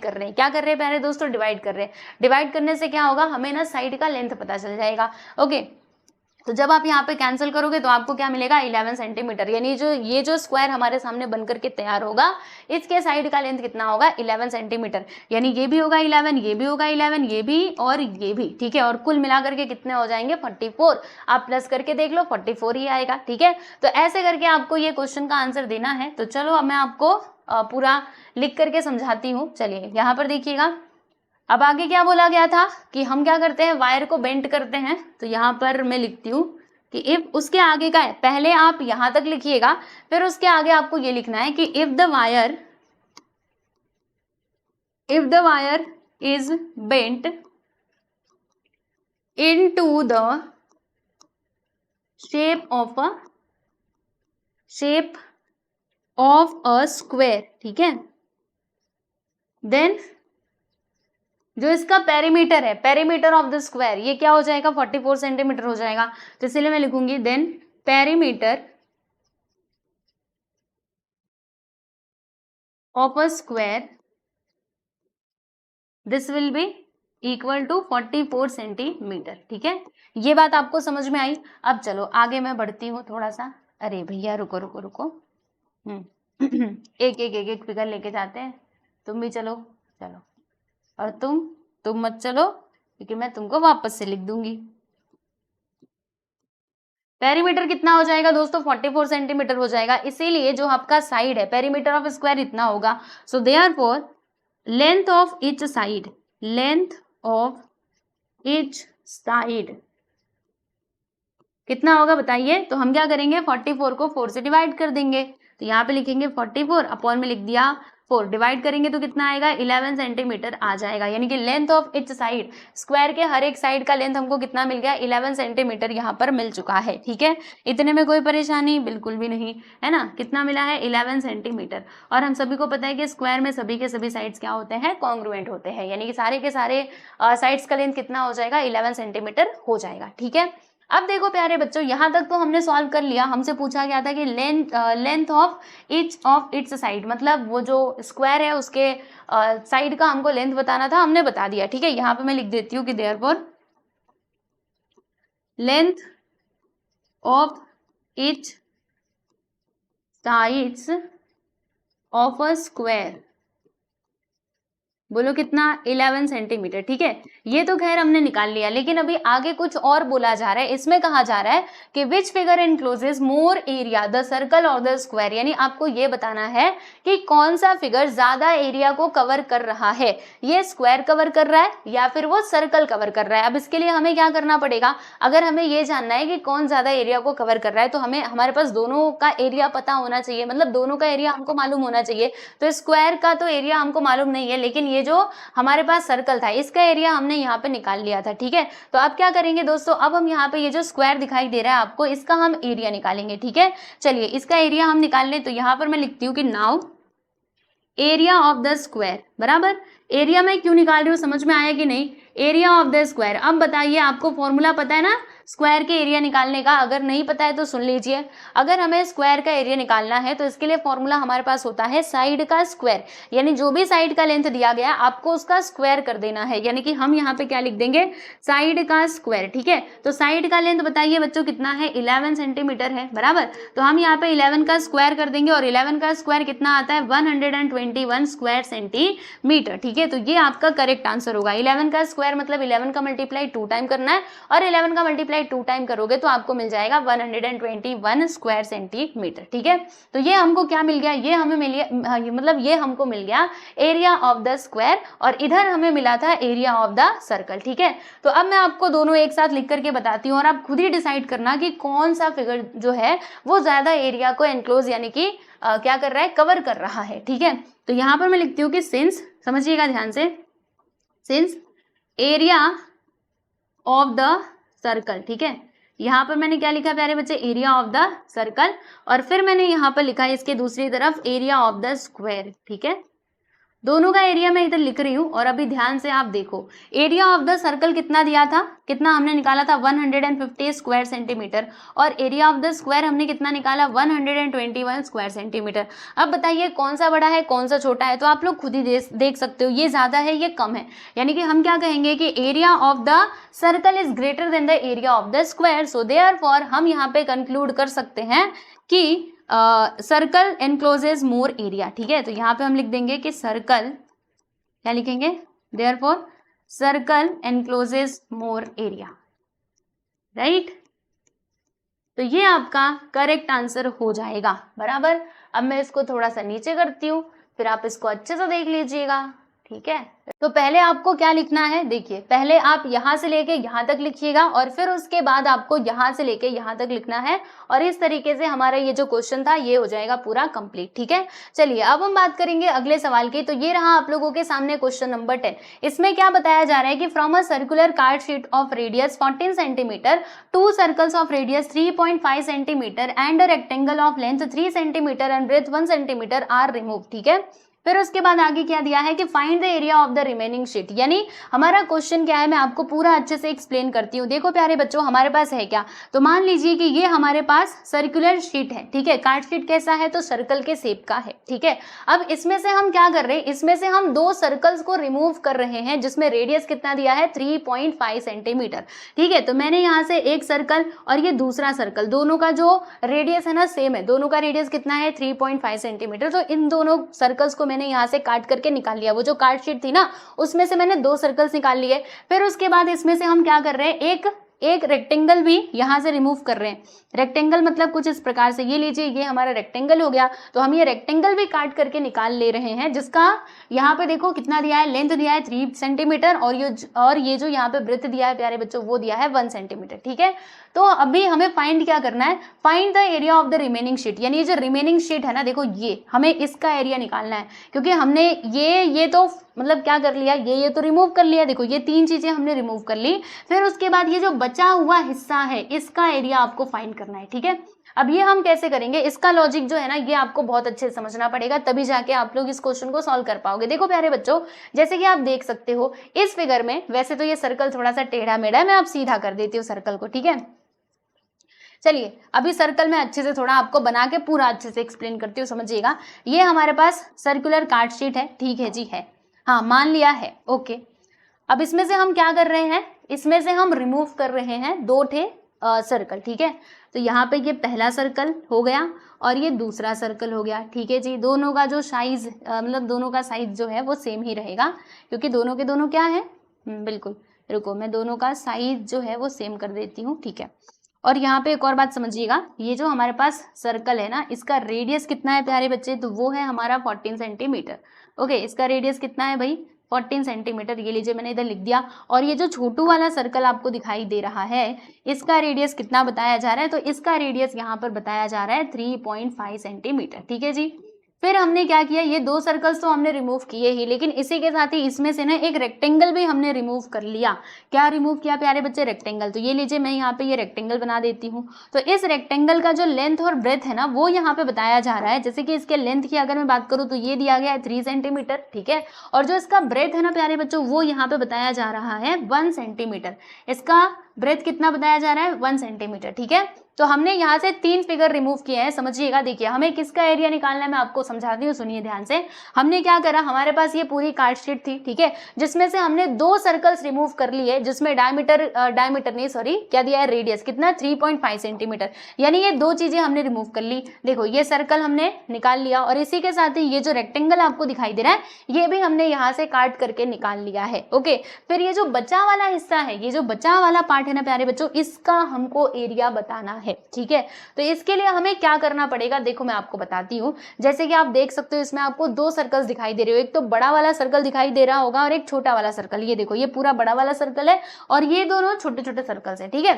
कर रहे हैं। क्या कर रहे हैं प्यारे दोस्तों, डिवाइड कर रहे हैं। डिवाइड करने से क्या होगा, हमें ना साइड का लेंथ पता चल जाएगा। ओके, तो जब आप यहाँ पे कैंसिल करोगे तो आपको क्या मिलेगा, 11 सेंटीमीटर। यानी ये जो स्क्वायर हमारे सामने बन करके तैयार होगा, इसके साइड का लेंथ कितना होगा, 11 सेंटीमीटर। यानी ये भी होगा 11, ये भी होगा 11, ये भी और ये भी, ठीक है। और कुल मिला करके कितने हो जाएंगे, 44। आप प्लस करके देख लो, 44 ही आएगा, ठीक है। तो ऐसे करके आपको ये क्वेश्चन का आंसर देना है। तो चलो अब मैं आपको पूरा लिख करके समझाती हूँ। चलिए यहाँ पर देखिएगा, अब आगे क्या बोला गया था कि हम क्या करते हैं, वायर को बेंड करते हैं। तो यहाँ पर मैं लिखती हूँ कि इफ, उसके आगे का है, पहले आप यहाँ तक लिखिएगा, फिर उसके आगे आपको ये लिखना है कि if the wire is bent into the shape of a square, ठीक है, देन जो इसका पेरीमीटर है, पेरीमीटर ऑफ द स्क्वायर, ये क्या हो जाएगा, 44 सेंटीमीटर हो जाएगा। तो इसलिए मैं लिखूंगी then perimeter of a square this will be equal to 44 centimetre, ठीक है। ये बात आपको समझ में आई। अब चलो आगे मैं बढ़ती हूँ थोड़ा सा। अरे भैया रुको रुको रुको, एक फिगर लेके जाते हैं। तुम भी चलो, और तुम मत चलो, क्योंकि मैं तुमको वापस से लिख दूंगी। पेरीमीटर कितना हो जाएगा दोस्तों, 44 सेंटीमीटर हो जाएगा। इसीलिए जो आपका साइड है, पेरीमीटर ऑफ स्क्वायर इतना होगा। So therefore length of each side कितना होगा बताइए। तो हम क्या करेंगे, 44 को 4 से डिवाइड कर देंगे। तो यहाँ पे लिखेंगे 44 अपॉन में लिख दिया 4, डिवाइड करेंगे तो कितना आएगा, 11 सेंटीमीटर आ जाएगा। यानी कि length of each side, square के हर एक साइड का लेंथ हमको कितना मिल गया, 11 सेंटीमीटर यहाँ पर मिल चुका है, ठीक है। इतने में कोई परेशानी बिल्कुल भी नहीं है ना। कितना मिला है, 11 सेंटीमीटर। और हम सभी को पता है कि स्क्वायर में सभी के सभी साइड्स क्या होते हैं, कॉन्ग्रुएंट होते हैं। यानी कि सारे के सारे साइड्स का लेंथ कितना हो जाएगा, 11 सेंटीमीटर हो जाएगा, ठीक है। अब देखो प्यारे बच्चों, यहाँ तक तो हमने सॉल्व कर लिया। हमसे पूछा गया था कि लेंथ ऑफ इट्स साइड, मतलब वो जो स्क्वायर है उसके साइड का हमको लेंथ बताना था, हमने बता दिया, ठीक है। यहाँ पे मैं लिख देती हूँ कि therefore length of each sides of a square, बोलो कितना, 11 सेंटीमीटर, ठीक है। ये तो खैर हमने निकाल लिया, लेकिन अभी आगे कुछ और बोला जा रहा है। इसमें कहा जा रहा है कि which figure encloses more area, the circle और द स्क्वायर। यानी आपको ये बताना है कि कौन सा फिगर ज्यादा एरिया को कवर कर रहा है, ये स्क्वायर कवर कर रहा है या फिर वो सर्कल कवर कर रहा है। अब इसके लिए हमें क्या करना पड़ेगा, अगर हमें ये जानना है कि कौन ज्यादा एरिया को कवर कर रहा है, तो हमारे पास दोनों का एरिया पता होना चाहिए, मतलब दोनों का एरिया हमको मालूम होना चाहिए। तो स्क्वायर का तो एरिया हमको मालूम नहीं है, लेकिन ये जो हमारे पास सर्कल था इसका एरिया हमने यहाँ पे निकाल लिया था, ठीक है। तो अब क्या करेंगे दोस्तों, अब हम यहाँ पे ये जो स्क्वायर दिखाई दे रहा है आपको, इसका हम एरिया निकालेंगे, ठीक है। चलिए इसका एरिया हम निकाल लें, तो यहाँ पर मैं लिखती हूँ कि now area of the square बराबर, एरिया में क्यों निकाल रही हूँ समझ में आया कि नहीं, एरिया ऑफ द स्क्वायर। अब बताइए आपको फॉर्मूला पता है ना स्क्वायर के एरिया निकालने का, अगर नहीं पता है तो सुन लीजिए। अगर हमें स्क्वायर का एरिया निकालना है तो इसके लिए फॉर्मूला हमारे पास होता है साइड का स्क्वायर, यानी जो भी साइड का लेंथ दिया गया आपको उसका स्क्वायर कर देना है, यानी कि हम यहाँ पे क्या लिख देंगे, साइड का स्क्वायर, ठीक है। तो साइड का लेंथ बताइए बच्चों कितना है, 11 सेंटीमीटर है बराबर। तो हम यहाँ पे 11 का स्क्वायर कर देंगे और 11 का स्क्वायर कितना आता है, 121 स्क्वायर सेंटीमीटर, ठीक है। तो ये आपका करेक्ट आंसर होगा। 11 का स्क्वायर मतलब 11 का मल्टीप्लाई 2 टाइम करना है और 11 का मल्टीप्लाई 2 टाइम करोगे तो आपको मिल जाएगा 121 स्क्वायर सेंटीमीटर, ठीक है। तो ये हमको क्या मिल गया, ये हमें मिल गया, मतलब ये हमको मिल गया एरिया ऑफ द स्क्वायर और इधर हमें मिला था एरिया ऑफ द सर्कल, ठीक है। तो अब मैं आपको दोनों एक साथ लिख करके बताती हूँ और आप खुद ही डिसाइड करना कि कौन सा फिगर जो है वो ज्यादा एरिया को एनक्लोज यानी कि क्या कर रहा है, कवर कर रहा है, ठीक है। तो यहाँ पर मैं लिखती हूँ कि सिंस, समझिएगा ध्यान से, since area of the circle, ठीक है। यहाँ पर मैंने क्या लिखा प्यारे बच्चे, एरिया ऑफ द सर्कल, और फिर मैंने यहाँ पर लिखा है इसके दूसरी तरफ एरिया ऑफ द स्क्वायर, ठीक है। दोनों का एरिया मैं इधर लिख रही हूँ और अभी ध्यान से आप देखो, एरिया ऑफ द सर्कल कितना दिया था, कितना हमने निकाला था 150 स्क्वायर सेंटीमीटर, और एरिया ऑफ द स्क्वायर हमने कितना निकाला 121 स्क्वायर सेंटीमीटर। अब बताइए कौन सा बड़ा है कौन सा छोटा है, तो आप लोग खुद ही देख सकते हो, ये ज्यादा है ये कम है, यानी कि हम क्या कहेंगे कि area of the circle is greater than the area of the square. So therefore हम यहाँ पे कंक्लूड कर सकते हैं कि सर्कल एनक्लोजेज मोर एरिया, ठीक है। तो यहाँ पे हम लिख देंगे कि सर्कल, क्या लिखेंगे, therefore circle encloses more area, right. तो ये आपका करेक्ट आंसर हो जाएगा बराबर। अब मैं इसको थोड़ा सा नीचे करती हूँ, फिर आप इसको अच्छे से देख लीजिएगा, ठीक है। तो पहले आपको क्या लिखना है, देखिए पहले आप यहाँ से लेके यहाँ तक लिखिएगा और फिर उसके बाद आपको यहाँ से लेके यहाँ तक लिखना है, और इस तरीके से हमारा ये जो क्वेश्चन था ये हो जाएगा पूरा कंप्लीट, ठीक है। चलिए अब हम बात करेंगे अगले सवाल की। तो ये रहा आप लोगों के सामने क्वेश्चन नंबर 10। इसमें क्या बताया जा रहा है कि from a circular card sheet of radius 14 centimetre, 2 circles of radius 3.5 centimetre and a rectangle of length 3 centimetre and breadth 1 centimetre are remove, ठीक है। फिर उसके बाद आगे क्या दिया है कि find the area of the remaining sheet, यानी हमारा क्वेश्चन क्या है, मैं आपको पूरा अच्छे से एक्सप्लेन करती हूँ। देखो प्यारे बच्चों, हमारे पास है क्या, तो मान लीजिए कि ये हमारे पास सर्कुलर शीट है, ठीक है। कार्ड शीट कैसा है, तो सर्कल के शेप का है, ठीक है। अब इसमें से हम क्या कर रहे हैं, इसमें से हम 2 सर्कल्स को रिमूव कर रहे हैं जिसमें रेडियस कितना दिया है 3.5 सेंटीमीटर, ठीक है। तो मैंने यहाँ से एक सर्कल और ये दूसरा सर्कल, दोनों का जो रेडियस है ना सेम है, दोनों का रेडियस कितना है 3.5 सेंटीमीटर। तो इन दोनों सर्कल्स को मैंने यहाँ से काट करके निकाल लिया, वो जो कार्ड शीट थी ना उसमें से मैंने 2 सर्कल्स निकाल लिए। फिर उसके बाद इसमें से हम क्या कर रहे हैं, एक रेक्टेंगल भी यहाँ से रिमूव कर रहे हैं। रेक्टेंगल मतलब कुछ इस प्रकार से, ये लीजिए ये हमारा रेक्टेंगल हो गया, तो हम ये रेक्टेंगल भी काट करके निकाल ले रहे हैं, जिसका यहाँ पे देखो कितना दिया है, लेंथ दिया है 3 सेंटीमीटर और ये जो यहाँ पे ब्रेथ दिया है प्यारे बच्चों वो दिया है 1 सेंटीमीटर, ठीक है। तो अभी हमें फाइंड क्या करना है, find the area of the remaining sheet, यानी ये जो रिमेनिंग शीट है ना, देखो ये हमें इसका एरिया निकालना है, क्योंकि हमने ये तो मतलब क्या कर लिया, ये तो रिमूव कर लिया, देखो ये 3 चीजें हमने रिमूव कर ली। फिर उसके बाद ये जो बचा हुआ हिस्सा है इसका एरिया आपको फाइंड करना है, ठीक है। अब ये हम कैसे करेंगे, इसका लॉजिक जो है ना ये आपको बहुत अच्छे से समझना पड़ेगा, तभी जाके आप लोग इस क्वेश्चन को सॉल्व कर पाओगे। देखो प्यारे बच्चों, जैसे कि आप देख सकते हो इस फिगर में, वैसे तो ये सर्कल थोड़ा सा टेढ़ा मेढ़ा है, मैं अब सीधा कर देती हूँ सर्कल को, ठीक है। चलिए अभी सर्कल में अच्छे से थोड़ा आपको बना के पूरा अच्छे से एक्सप्लेन करती हूँ, समझिएगा। ये हमारे पास सर्कुलर कार्ड शीट है, ठीक है जी, है, हाँ मान लिया है, ओके। अब इसमें से हम क्या कर रहे हैं, इसमें से हम रिमूव कर रहे हैं 2 सर्कल, ठीक है। तो यहाँ पे ये पहला सर्कल हो गया और ये दूसरा सर्कल हो गया, ठीक है जी। दोनों का जो साइज मतलब दोनों का साइज जो है वो सेम ही रहेगा, क्योंकि दोनों के दोनों क्या है, बिल्कुल, रुको मैं दोनों का साइज जो है वो सेम कर देती हूँ, ठीक है। और यहाँ पे एक और बात समझिएगा, ये जो हमारे पास सर्कल है ना इसका रेडियस कितना है प्यारे बच्चे, तो वो है हमारा 14 सेंटीमीटर, ओके। इसका रेडियस कितना है भाई, 14 सेंटीमीटर, ये लीजिए मैंने इधर लिख दिया। और ये जो छोटू वाला सर्कल आपको दिखाई दे रहा है इसका रेडियस कितना बताया जा रहा है, तो इसका रेडियस यहाँ पर बताया जा रहा है 3.5 सेंटीमीटर, ठीक है जी। फिर हमने क्या किया, ये 2 सर्कल्स तो हमने रिमूव किए ही, लेकिन इसी के साथ ही इसमें से ना एक रेक्टेंगल भी हमने रिमूव कर लिया। क्या रिमूव किया प्यारे बच्चे? रेक्टेंगल। तो ये लीजिए, मैं यहाँ पे ये रेक्टेंगल बना देती हूँ। तो इस रेक्टेंगल का जो लेंथ और ब्रेथ है ना, वो यहाँ पे बताया जा रहा है। जैसे कि इसके लेंथ की अगर मैं बात करूँ तो ये दिया गया है 3 सेंटीमीटर, ठीक है। और जो इसका ब्रेथ है ना प्यारे बच्चों, वो यहाँ पे बताया जा रहा है 1 सेंटीमीटर। इसका ब्रेथ कितना बताया जा रहा है? 1 सेंटीमीटर, ठीक है। तो हमने यहाँ से 3 फिगर रिमूव किए हैं, समझिएगा। देखिए, हमें किसका एरिया निकालना है, मैं आपको समझाती हूँ, सुनिए ध्यान से। हमने क्या करा, हमारे पास ये पूरी कार्ड शीट थी, ठीक है, जिसमें से हमने 2 सर्कल्स रिमूव कर लिए, जिसमें डायमीटर नहीं, सॉरी, क्या दिया है, रेडियस कितना, 3.5 सेंटीमीटर। यानी ये 2 चीजें हमने रिमूव कर ली। देखो, ये सर्कल हमने निकाल लिया, और इसी के साथ ही ये जो रेक्टेंगल आपको दिखाई दे रहा है, ये भी हमने यहाँ से काट करके निकाल लिया है। ओके, फिर ये जो बचा वाला हिस्सा है, ये जो बचा वाला पार्ट है ना प्यारे बच्चों, इसका हमको एरिया बताना है, ठीक है। तो इसके लिए हमें क्या करना पड़ेगा, देखो मैं आपको बताती हूँ। जैसे कि आप देख सकते हो, इसमें आपको 2 सर्कल्स दिखाई दे रहे हो, एक तो बड़ा वाला सर्कल दिखाई दे रहा होगा और एक छोटा वाला सर्कल। ये देखो, ये पूरा बड़ा वाला सर्कल है और ये दोनों छोटे छोटे सर्कल्स है, ठीक है।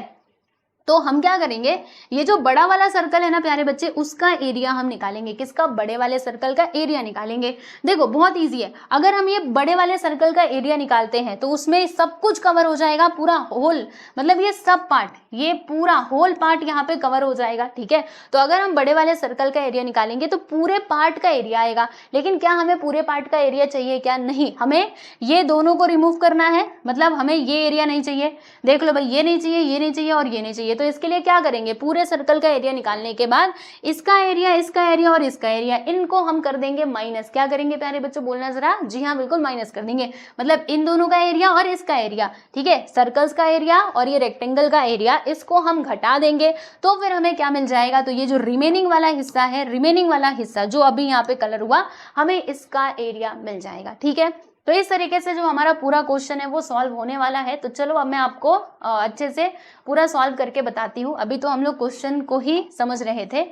तो हम क्या करेंगे, ये जो बड़ा वाला सर्कल है ना प्यारे बच्चे, उसका एरिया हम निकालेंगे। किसका? बड़े वाले सर्कल का एरिया निकालेंगे। देखो, बहुत इजी है। अगर हम ये बड़े वाले सर्कल का एरिया निकालते हैं तो उसमें सब कुछ कवर हो जाएगा, पूरा होल, मतलब ये सब पार्ट, ये पूरा होल पार्ट यहाँ पे कवर हो जाएगा, ठीक है। तो अगर हम बड़े वाले सर्कल का एरिया निकालेंगे तो पूरे पार्ट का एरिया आएगा। लेकिन क्या हमें पूरे पार्ट का एरिया चाहिए? क्या नहीं, हमें ये दोनों को रिमूव करना है, मतलब हमें ये एरिया नहीं चाहिए। देख लो भाई, ये नहीं चाहिए, ये नहीं चाहिए और ये नहीं चाहिए। तो इसके लिए क्या करेंगे, पूरे सर्कल का एरिया निकालने के बाद इसका एरिया और इसका एरिया, इनको हम कर देंगे माइनस। क्या करेंगे प्यारे बच्चों, बोलना जरा। जी हाँ, बिल्कुल माइनस कर देंगे। मतलब इन दोनों का एरिया और इसका एरिया, ठीक है, सर्कल्स का एरिया और ये रेक्टेंगल का एरिया, इसको हम घटा देंगे। तो फिर हमें क्या मिल जाएगा, तो ये जो रिमेनिंग वाला हिस्सा है, रिमेनिंग वाला हिस्सा जो अभी यहाँ पे कलर हुआ, हमें इसका एरिया मिल जाएगा, ठीक है। तो इस तरीके से जो हमारा पूरा क्वेश्चन है वो सॉल्व होने वाला है। तो चलो अब मैं आपको अच्छे से पूरा सॉल्व करके बताती हूँ। अभी तो हम लोग क्वेश्चन को ही समझ रहे थे।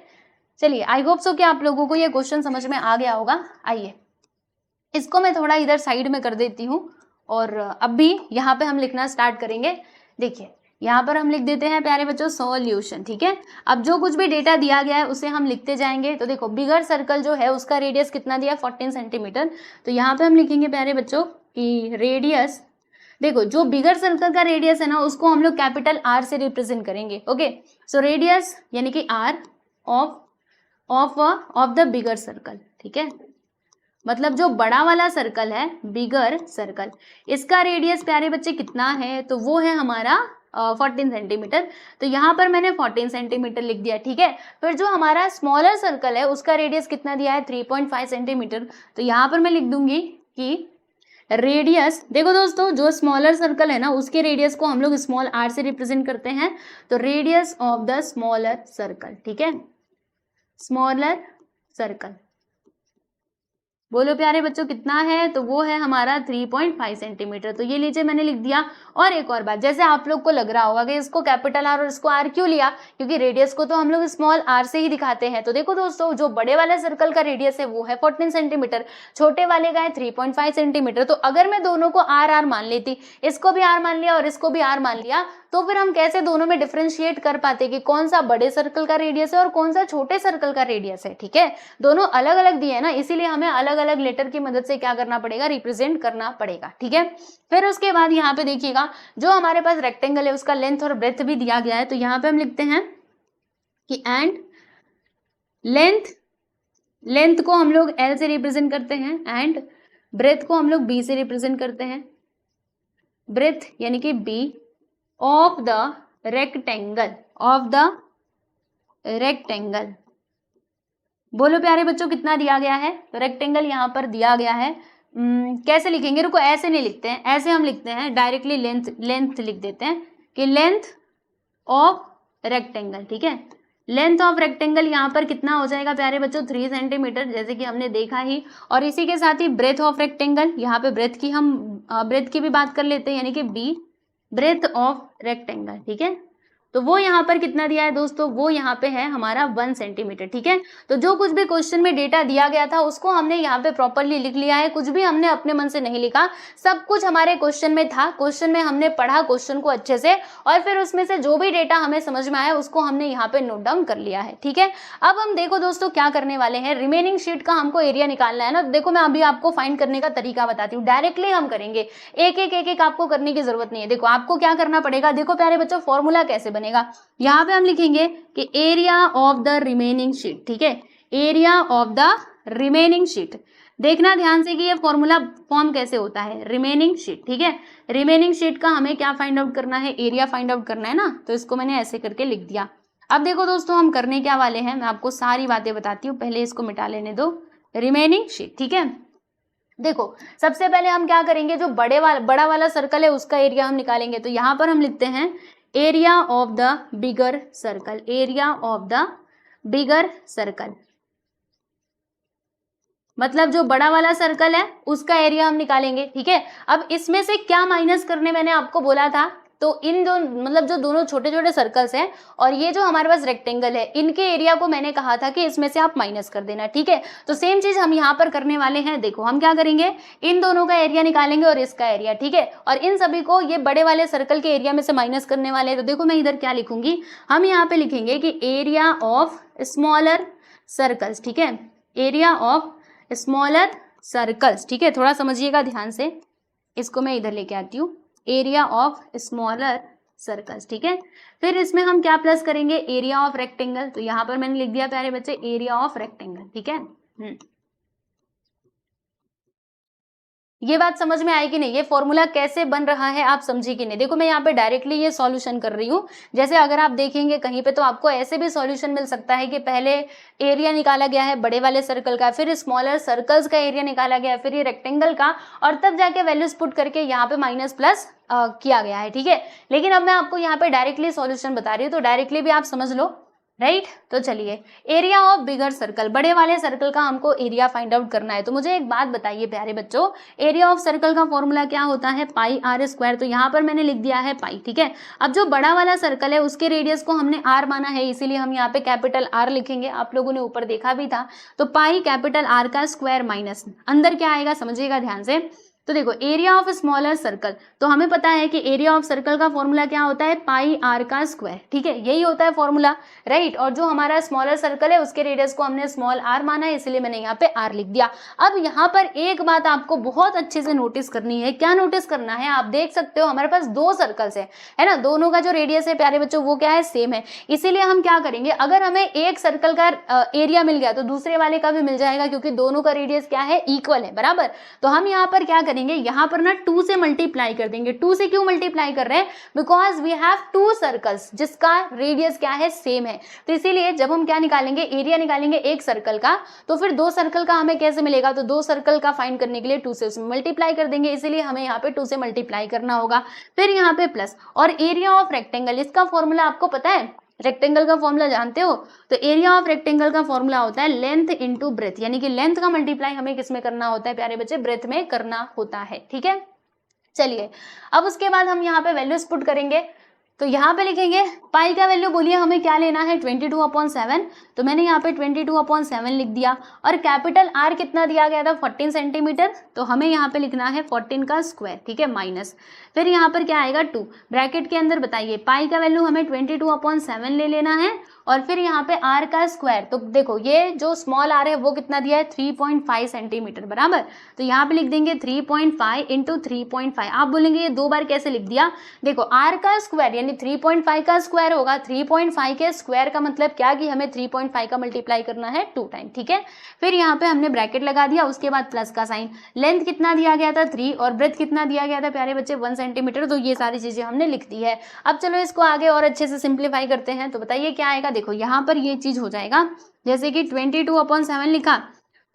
चलिए, आई होप सो कि आप लोगों को ये क्वेश्चन समझ में आ गया होगा। आइए, इसको मैं थोड़ा इधर साइड में कर देती हूँ और अब भी यहाँ पे हम लिखना स्टार्ट करेंगे। देखिए, यहाँ पर हम लिख देते हैं प्यारे बच्चों सॉल्यूशन, ठीक है। अब जो कुछ भी डेटा दिया गया है उसे हम लिखते जाएंगे। तो देखो, बिगर सर्कल जो है उसका रेडियस कितना दिया, 14 सेंटीमीटर। तो यहाँ पे हम लिखेंगे प्यारे बच्चों कि रेडियस, देखो जो बिगर सर्कल का रेडियस है ना, उसको हम लोग कैपिटल आर से रिप्रेजेंट करेंगे। ओके, सो रेडियस यानी कि R of the bigger circle, ठीक है। मतलब जो बड़ा वाला सर्कल है, बिगर सर्कल, इसका रेडियस प्यारे बच्चे कितना है, तो वो है हमारा 14 सेंटीमीटर। तो यहाँ पर मैंने 14 सेंटीमीटर लिख दिया, ठीक है। फिर जो हमारा स्मॉलर सर्कल है उसका रेडियस कितना दिया है, 3.5 सेंटीमीटर। तो यहाँ पर मैं लिख दूंगी कि रेडियस, देखो दोस्तों, जो स्मॉलर सर्कल है ना, उसके रेडियस को हम लोग स्मॉल आर से रिप्रेजेंट करते हैं। तो radius of the smaller circle, ठीक है, स्मॉलर सर्कल, बोलो प्यारे बच्चों कितना है, तो वो है हमारा 3.5 सेंटीमीटर। तो ये लीजिए, मैंने लिख दिया। और एक और बात, जैसे आप लोग को लग रहा होगा कि इसको कैपिटल आर और इसको आर क्यों लिया, क्योंकि रेडियस को तो हम लोग स्मॉल आर से ही दिखाते हैं। तो देखो दोस्तों, जो बड़े वाले सर्कल का रेडियस है वो है 14 सेंटीमीटर, छोटे वाले का है 3.5 सेंटीमीटर। तो अगर मैं दोनों को आर आर मान लेती, इसको भी आर मान लिया और इसको भी आर मान लिया, तो फिर हम कैसे दोनों में डिफरेंशिएट कर पाते कि कौन सा बड़े सर्कल का रेडियस है और कौन सा छोटे सर्कल का रेडियस है, ठीक है। दोनों अलग अलग दिए है ना, इसीलिए हमें अलग अलग लेटर की मदद से क्या करना पड़ेगा, रिप्रेजेंट करना पड़ेगा, ठीक है। फिर उसके बाद यहाँ पे देखिएगा, जो हमारे पास रेक्टेंगल है उसका लेंथ और ब्रेथ भी दिया गया है। तो यहाँ पे हम लिखते हैं कि एंड लेंथ को हम लोग एल से रिप्रेजेंट करते हैं एंड ब्रेथ को हम लोग बी से रिप्रेजेंट करते हैं। ब्रेथ यानी कि बी ऑफ द रेक्टेंगल, बोलो प्यारे बच्चों कितना दिया गया है, तो रेक्टेंगल यहाँ पर दिया गया है। कैसे लिखेंगे, रुको, ऐसे नहीं लिखते हैं, ऐसे हम लिखते हैं डायरेक्टली लेंथ लिख देते हैं कि लेंथ ऑफ रेक्टेंगल, ठीक है। लेंथ ऑफ रेक्टेंगल यहाँ पर कितना हो जाएगा प्यारे बच्चों, 3 सेंटीमीटर, जैसे कि हमने देखा ही। और इसी के साथ ही ब्रेथ ऑफ रेक्टेंगल, यहाँ पे ब्रेथ की भी बात कर लेते हैं, यानी कि बी, ब्रेथ ऑफ रेक्टेंगल, ठीक है। तो वो यहाँ पर कितना दिया है दोस्तों, वो यहाँ पे है हमारा 1 सेंटीमीटर। ठीक है, तो जो कुछ भी क्वेश्चन में डेटा दिया गया था उसको हमने यहाँ पे प्रॉपरली लिख लिया है, कुछ भी हमने अपने मन से नहीं लिखा, सब कुछ हमारे क्वेश्चन में था, क्वेश्चन में हमने पढ़ा क्वेश्चन को अच्छे से और फिर उसमें से जो भी डेटा हमें समझ में आया उसको हमने यहाँ पे नोट डाउन कर लिया है। ठीक है, अब हम देखो दोस्तों क्या करने वाले हैं, रिमेनिंग शीट का हमको एरिया निकालना है ना। देखो मैं अभी आपको फाइंड करने का तरीका बताती हूँ, डायरेक्टली हम करेंगे, एक एक आपको करने की जरूरत नहीं है। देखो आपको क्या करना पड़ेगा, देखो प्यारे बच्चों फॉर्मूला कैसे बनेगा, यहाँ पे हम लिखेंगे कि area of the remaining sheet. ठीक है, area of the remaining sheet, देखना ध्यान से कि ये फॉर्मूला फॉर्म कैसे होता है, रिमेनिंग शीट। ठीक है, रिमेनिंग शीट का हमें क्या फाइंड आउट करना है, एरिया फाइंड आउट करना है ना, तो इसको मैंने ऐसे करके लिख दिया। अब देखो दोस्तों हम करने क्या वाले हैं, मैं आपको सारी बातें बताती हूँ, पहले इसको मिटा लेने दो, रिमेनिंग शीट। ठीक है, देखो सबसे पहले हम क्या करेंगे, जो बड़ा वाला सर्कल है उसका एरिया हम निकालेंगे, तो यहाँ पर हम लिखते हैं area of the bigger circle, area of the bigger circle, मतलब जो बड़ा वाला सर्कल है उसका एरिया हम निकालेंगे। ठीक है, अब इसमें से क्या माइनस करने मैंने आपको बोला था, तो इन जो मतलब जो दोनों छोटे छोटे सर्कल्स हैं और ये जो हमारे पास रेक्टेंगल है, इनके एरिया को मैंने कहा था कि इसमें से आप माइनस कर देना। ठीक है, तो सेम चीज हम यहाँ पर करने वाले हैं। देखो हम क्या करेंगे, इन दोनों का एरिया निकालेंगे और इसका एरिया। ठीक है, और इन सभी को ये बड़े वाले सर्कल के एरिया में से माइनस करने वाले हैं। तो देखो मैं इधर क्या लिखूंगी, हम यहाँ पे लिखेंगे कि एरिया ऑफ स्मॉलर सर्कल्स। ठीक है, एरिया ऑफ स्मॉलर सर्कल्स। ठीक है, थोड़ा समझिएगा ध्यान से, इसको मैं इधर लेके आती हूँ, एरिया ऑफ स्मॉलर सर्कल्स। ठीक है, फिर इसमें हम क्या प्लस करेंगे, एरिया ऑफ रेक्टेंगल, तो यहाँ पर मैंने लिख दिया प्यारे बच्चे एरिया ऑफ रेक्टेंगल। ठीक है, ये बात समझ में आई कि नहीं, ये फॉर्मूला कैसे बन रहा है आप समझी कि नहीं। देखो मैं यहाँ पे डायरेक्टली ये सॉल्यूशन कर रही हूँ, जैसे अगर आप देखेंगे कहीं पे तो आपको ऐसे भी सॉल्यूशन मिल सकता है कि पहले एरिया निकाला गया है बड़े वाले सर्कल का, फिर स्मॉलर सर्कल्स का एरिया निकाला गया है, फिर ये रेक्टेंगल का, और तब जाके वैल्यूज पुट करके यहाँ पे माइनस प्लस किया गया है। ठीक है, लेकिन अब मैं आपको यहाँ पे डायरेक्टली सॉल्यूशन बता रही हूँ, तो डायरेक्टली भी आप समझ लो, राइट। तो चलिए एरिया ऑफ बिगर सर्कल, बड़े वाले सर्कल का हमको एरिया फाइंड आउट करना है। तो मुझे एक बात बताइए प्यारे बच्चों, एरिया ऑफ सर्कल का फॉर्मूला क्या होता है, पाई आर स्क्वायर। तो यहाँ पर मैंने लिख दिया है पाई। ठीक है, अब जो बड़ा वाला सर्कल है उसके रेडियस को हमने आर माना है, इसीलिए हम यहाँ पे कैपिटल आर लिखेंगे, आप लोगों ने ऊपर देखा भी था। तो पाई कैपिटल आर का स्क्वायर माइनस अंदर क्या आएगा, समझिएगा ध्यान से। तो देखो एरिया ऑफ स्मॉलर सर्कल, तो हमें पता है कि एरिया ऑफ सर्कल का फॉर्मूला क्या होता है, पाई आर का स्क्वायर। ठीक है, यही होता है फॉर्मूला, राइट। और जो हमारा स्मॉलर सर्कल है उसके रेडियस को हमने स्मॉल आर माना है, इसलिए मैंने यहाँ पे आर लिख दिया। अब यहाँ पर एक बात आपको बहुत अच्छे से नोटिस करनी है, क्या नोटिस करना है, आप देख सकते हो हमारे पास दो सर्कल्स है ना, दोनों का जो रेडियस है प्यारे बच्चों वो क्या है, सेम है। इसीलिए हम क्या करेंगे, अगर हमें एक सर्कल का एरिया मिल गया तो दूसरे वाले का भी मिल जाएगा, क्योंकि दोनों का रेडियस क्या है, इक्वल है, बराबर। तो हम यहाँ पर क्या करेंगे, यहाँ पर ना 2 से मल्टीप्लाई कर देंगे। 2 से क्यों मल्टीप्लाई कर रहे हैं, बिकॉज वी हैव 2 सर्कल्स जिसका रेडियस क्या है, सेम है। तो इसीलिए जब हम क्या निकालेंगे, एरिया निकालेंगे एक सर्कल का, तो फिर 2 सर्कल का हमें कैसे मिलेगा, तो 2 सर्कल का फाइंड करने के लिए 2 से उसमें मल्टीप्लाई कर देंगे, इसीलिए हमें यहाँ पे 2 से मल्टीप्लाई करना होगा। फिर यहाँ पे प्लस, और एरिया ऑफ रेक्टेंगल, इसका फॉर्मूला आपको पता है, रेक्टेंगल का फॉर्मूला जानते हो, तो एरिया ऑफ रेक्टेंगल का फॉर्मूला होता है लेंथ इनटू ब्रेथ, यानी कि लेंथ का मल्टीप्लाई हमें किस में करना होता है प्यारे बच्चे, ब्रेथ में करना होता है। ठीक है, चलिए अब उसके बाद हम यहाँ पे वैल्यूज पुट करेंगे। तो यहाँ पे लिखेंगे पाई का वैल्यू, बोलिए हमें क्या लेना है, 22/7, तो मैंने यहाँ पे 22/7 लिख दिया। और कैपिटल आर कितना दिया गया था, 14 सेंटीमीटर, तो हमें यहाँ पे लिखना है 14 का स्क्वायर। ठीक है, माइनस, फिर यहाँ पर क्या आएगा 2 ब्रैकेट के अंदर। बताइए पाई का वैल्यू हमें 22/7 ले लेना है, और फिर यहाँ पे आर का स्क्वायर, तो देखो ये जो स्मॉल आर है वो कितना दिया है, 3.5 सेंटीमीटर, बराबर। तो यहाँ पे लिख देंगे 3.5 इंटू 3.5। आप बोलेंगे ये 2 बार कैसे लिख दिया, देखो आर का स्क्वायर यानी 3.5 का स्क्वायर होगा, 3.5 के स्क्वायर का मतलब क्या कि हमें 3.5 का मल्टीप्लाई करना है 2 टाइम। ठीक है, फिर यहाँ पे हमने ब्रैकेट लगा दिया, उसके बाद प्लस का साइन। लेंथ कितना दिया गया था 3, और ब्रेथ कितना दिया गया था प्यारे बच्चे 1 सेंटीमीटर। तो ये सारी चीजें हमने लिख दी है। अब चलो इसको आगे और अच्छे से सिंप्लीफाई करते हैं। तो बताइए क्या आएगा, देखो यहाँ पर ये चीज हो जाएगा, जैसे कि 22/7 लिखा,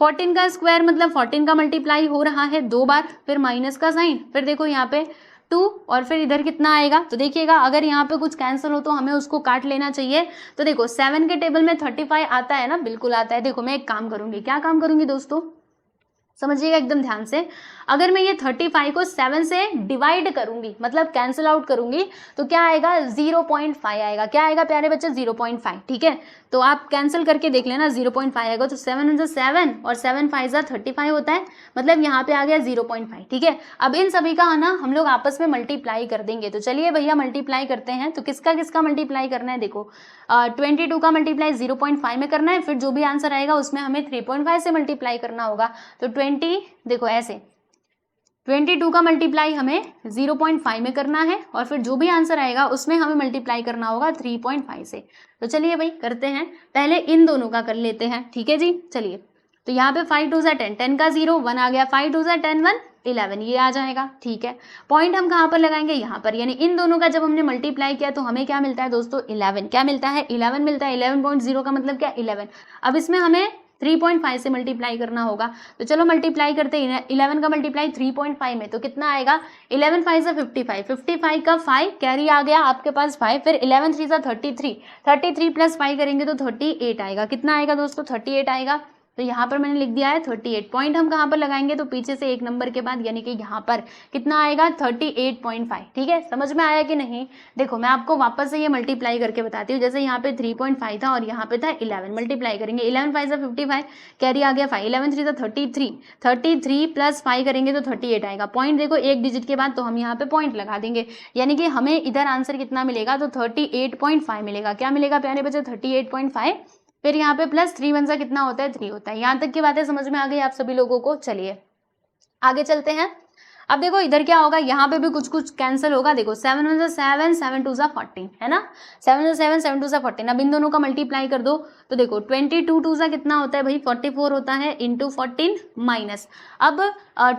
14 का स्क्वायर मतलब 14 का मल्टीप्लाई हो रहा है 2 बार, फिर माइनस का साइन, फिर देखो यहाँ पे 2, और फिर इधर कितना आएगा, तो देखिएगा अगर यहाँ पे कुछ कैंसिल हो तो हमें उसको काट लेना चाहिए। तो देखो 7 के टेबल में 35 आता है ना, बिल्कुल आता है। देखो मैं एक काम करूंगी, क्या काम करूंगी दोस्तों, समझिएगा एकदम ध्यान से। अगर मैं ये 35 को 7 से डिवाइड करूंगी, मतलब कैंसिल आउट करूंगी, तो क्या आएगा 0.5 आएगा। क्या आएगा प्यारे बच्चे 0.5, ठीक है। तो आप कैंसिल करके देख लेना 0.5 आएगा। तो 7 × 7 और 7 × 5 = 35 होता है, मतलब यहाँ पे आ गया 0.5, ठीक है। अब इन सभी का ना हम लोग आपस में मल्टीप्लाई कर देंगे। तो चलिए भैया मल्टीप्लाई करते हैं। तो किसका किसका मल्टीप्लाई करना है, देखो 22 का मल्टीप्लाई 0.5 में करना है, फिर जो भी आंसर आएगा उसमें हमें 3.5 से मल्टीप्लाई करना होगा। तो 20 देखो ऐसे 22 का मल्टीप्लाई हमें 0.5 में करना है, और फिर जो भी आंसर आएगा उसमें हमें मल्टीप्लाई करना होगा 3.5 से। तो चलिए भाई करते हैं, पहले इन दोनों का कर लेते हैं, ठीक है जी। चलिए तो यहाँ पे 5 2 = 10, 10 का 0 1 आ गया, 5 2 = 10 1 11 ये आ जाएगा, ठीक है। पॉइंट हम कहाँ पर लगाएंगे, यहाँ पर, यानी इन दोनों का जब हमने मल्टीप्लाई किया तो हमें क्या मिलता है दोस्तों 11, क्या मिलता है 11 मिलता है। 11.0 का मतलब क्या 11। अब इसमें हमें 3.5 से मल्टीप्लाई करना होगा। तो चलो मल्टीप्लाई करते हैं 11 का मल्टीप्लाई 3.5 में, तो कितना आएगा 11 5 = 55, 55 का 5 कैरी आ गया आपके पास 5, फिर 11 3 = 33, 33 + 5 करेंगे तो 38 आएगा। कितना आएगा दोस्तों 38 आएगा। तो यहाँ पर मैंने लिख दिया है 38। पॉइंट हम कहाँ पर लगाएंगे, तो पीछे से एक नंबर के बाद, यानी कि यहाँ पर कितना आएगा 38.5, ठीक है। समझ में आया कि नहीं। देखो मैं आपको वापस से ये मल्टीप्लाई करके बताती हूँ। जैसे यहाँ पे 3.5 था और यहाँ पे था 11, मल्टीप्लाई करेंगे 11 5 = 55 कैरी आ गया 5, 11 3 = 33, 33 + 5 करेंगे तो 38 आएगा। पॉइंट देखो एक डिजिट के बाद, तो हम यहाँ पे पॉइंट लगा देंगे, यानी कि हमें इधर आंसर कितना मिलेगा, तो 38.5 मिलेगा। क्या मिलेगा प्यारे बच्चे 38.5, फिर यहाँ पे प्लस 3 1 सा कितना होता है 3 होता है। यहाँ तक की बातें समझ में आ गई आप सभी लोगों को। चलिए आगे चलते हैं। अब देखो इधर क्या होगा, यहाँ पे भी कुछ कुछ कैंसिल होगा। देखो 7 1 = 7, 7 2 = 14, है ना। 7 × 7 7 2 = 14। अब इन दोनों का मल्टीप्लाई कर दो, तो देखो 22 2 सा कितना होता है भाई 44 होता है, इंटू 14 माइनस। अब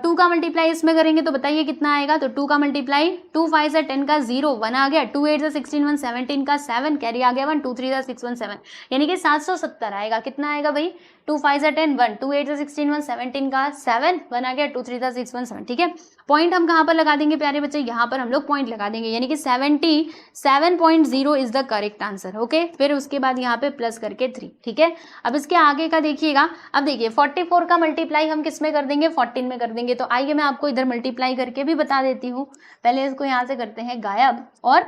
2 का मल्टीप्लाई इसमें करेंगे तो बताइए कितना आएगा। तो 2 का मल्टीप्लाई 2 5 = 10 का 0 1 आ गया, 2 8 = 16 1 17 का 7 कैरी आ गया 1, 2 3 = 6 1 7, यानी कि 770 आएगा। कितना आएगा भाई 2 5 = 10 1, 2 8 = 16 1 17 का 7 1 आ गया, 2 3 = 6 1 7, ठीक है। पॉइंट हम कहाँ पर लगा देंगे प्यारे बच्चे, यहाँ पर हम लोग पॉइंट लगा देंगे, यानी कि 77.0 is the correct answer. Okay, फिर उसके बाद यहाँ पे प्लस करके 3, ठीक है। अब इसके आगे का देखिएगा। अब देखिए 44 का मल्टीप्लाई हम किस में कर देंगे 14 में कर देंगे। तो आइए मैं आपको इधर मल्टीप्लाई करके भी बता देती हूँ। पहले इसको यहाँ से करते हैं गायब, और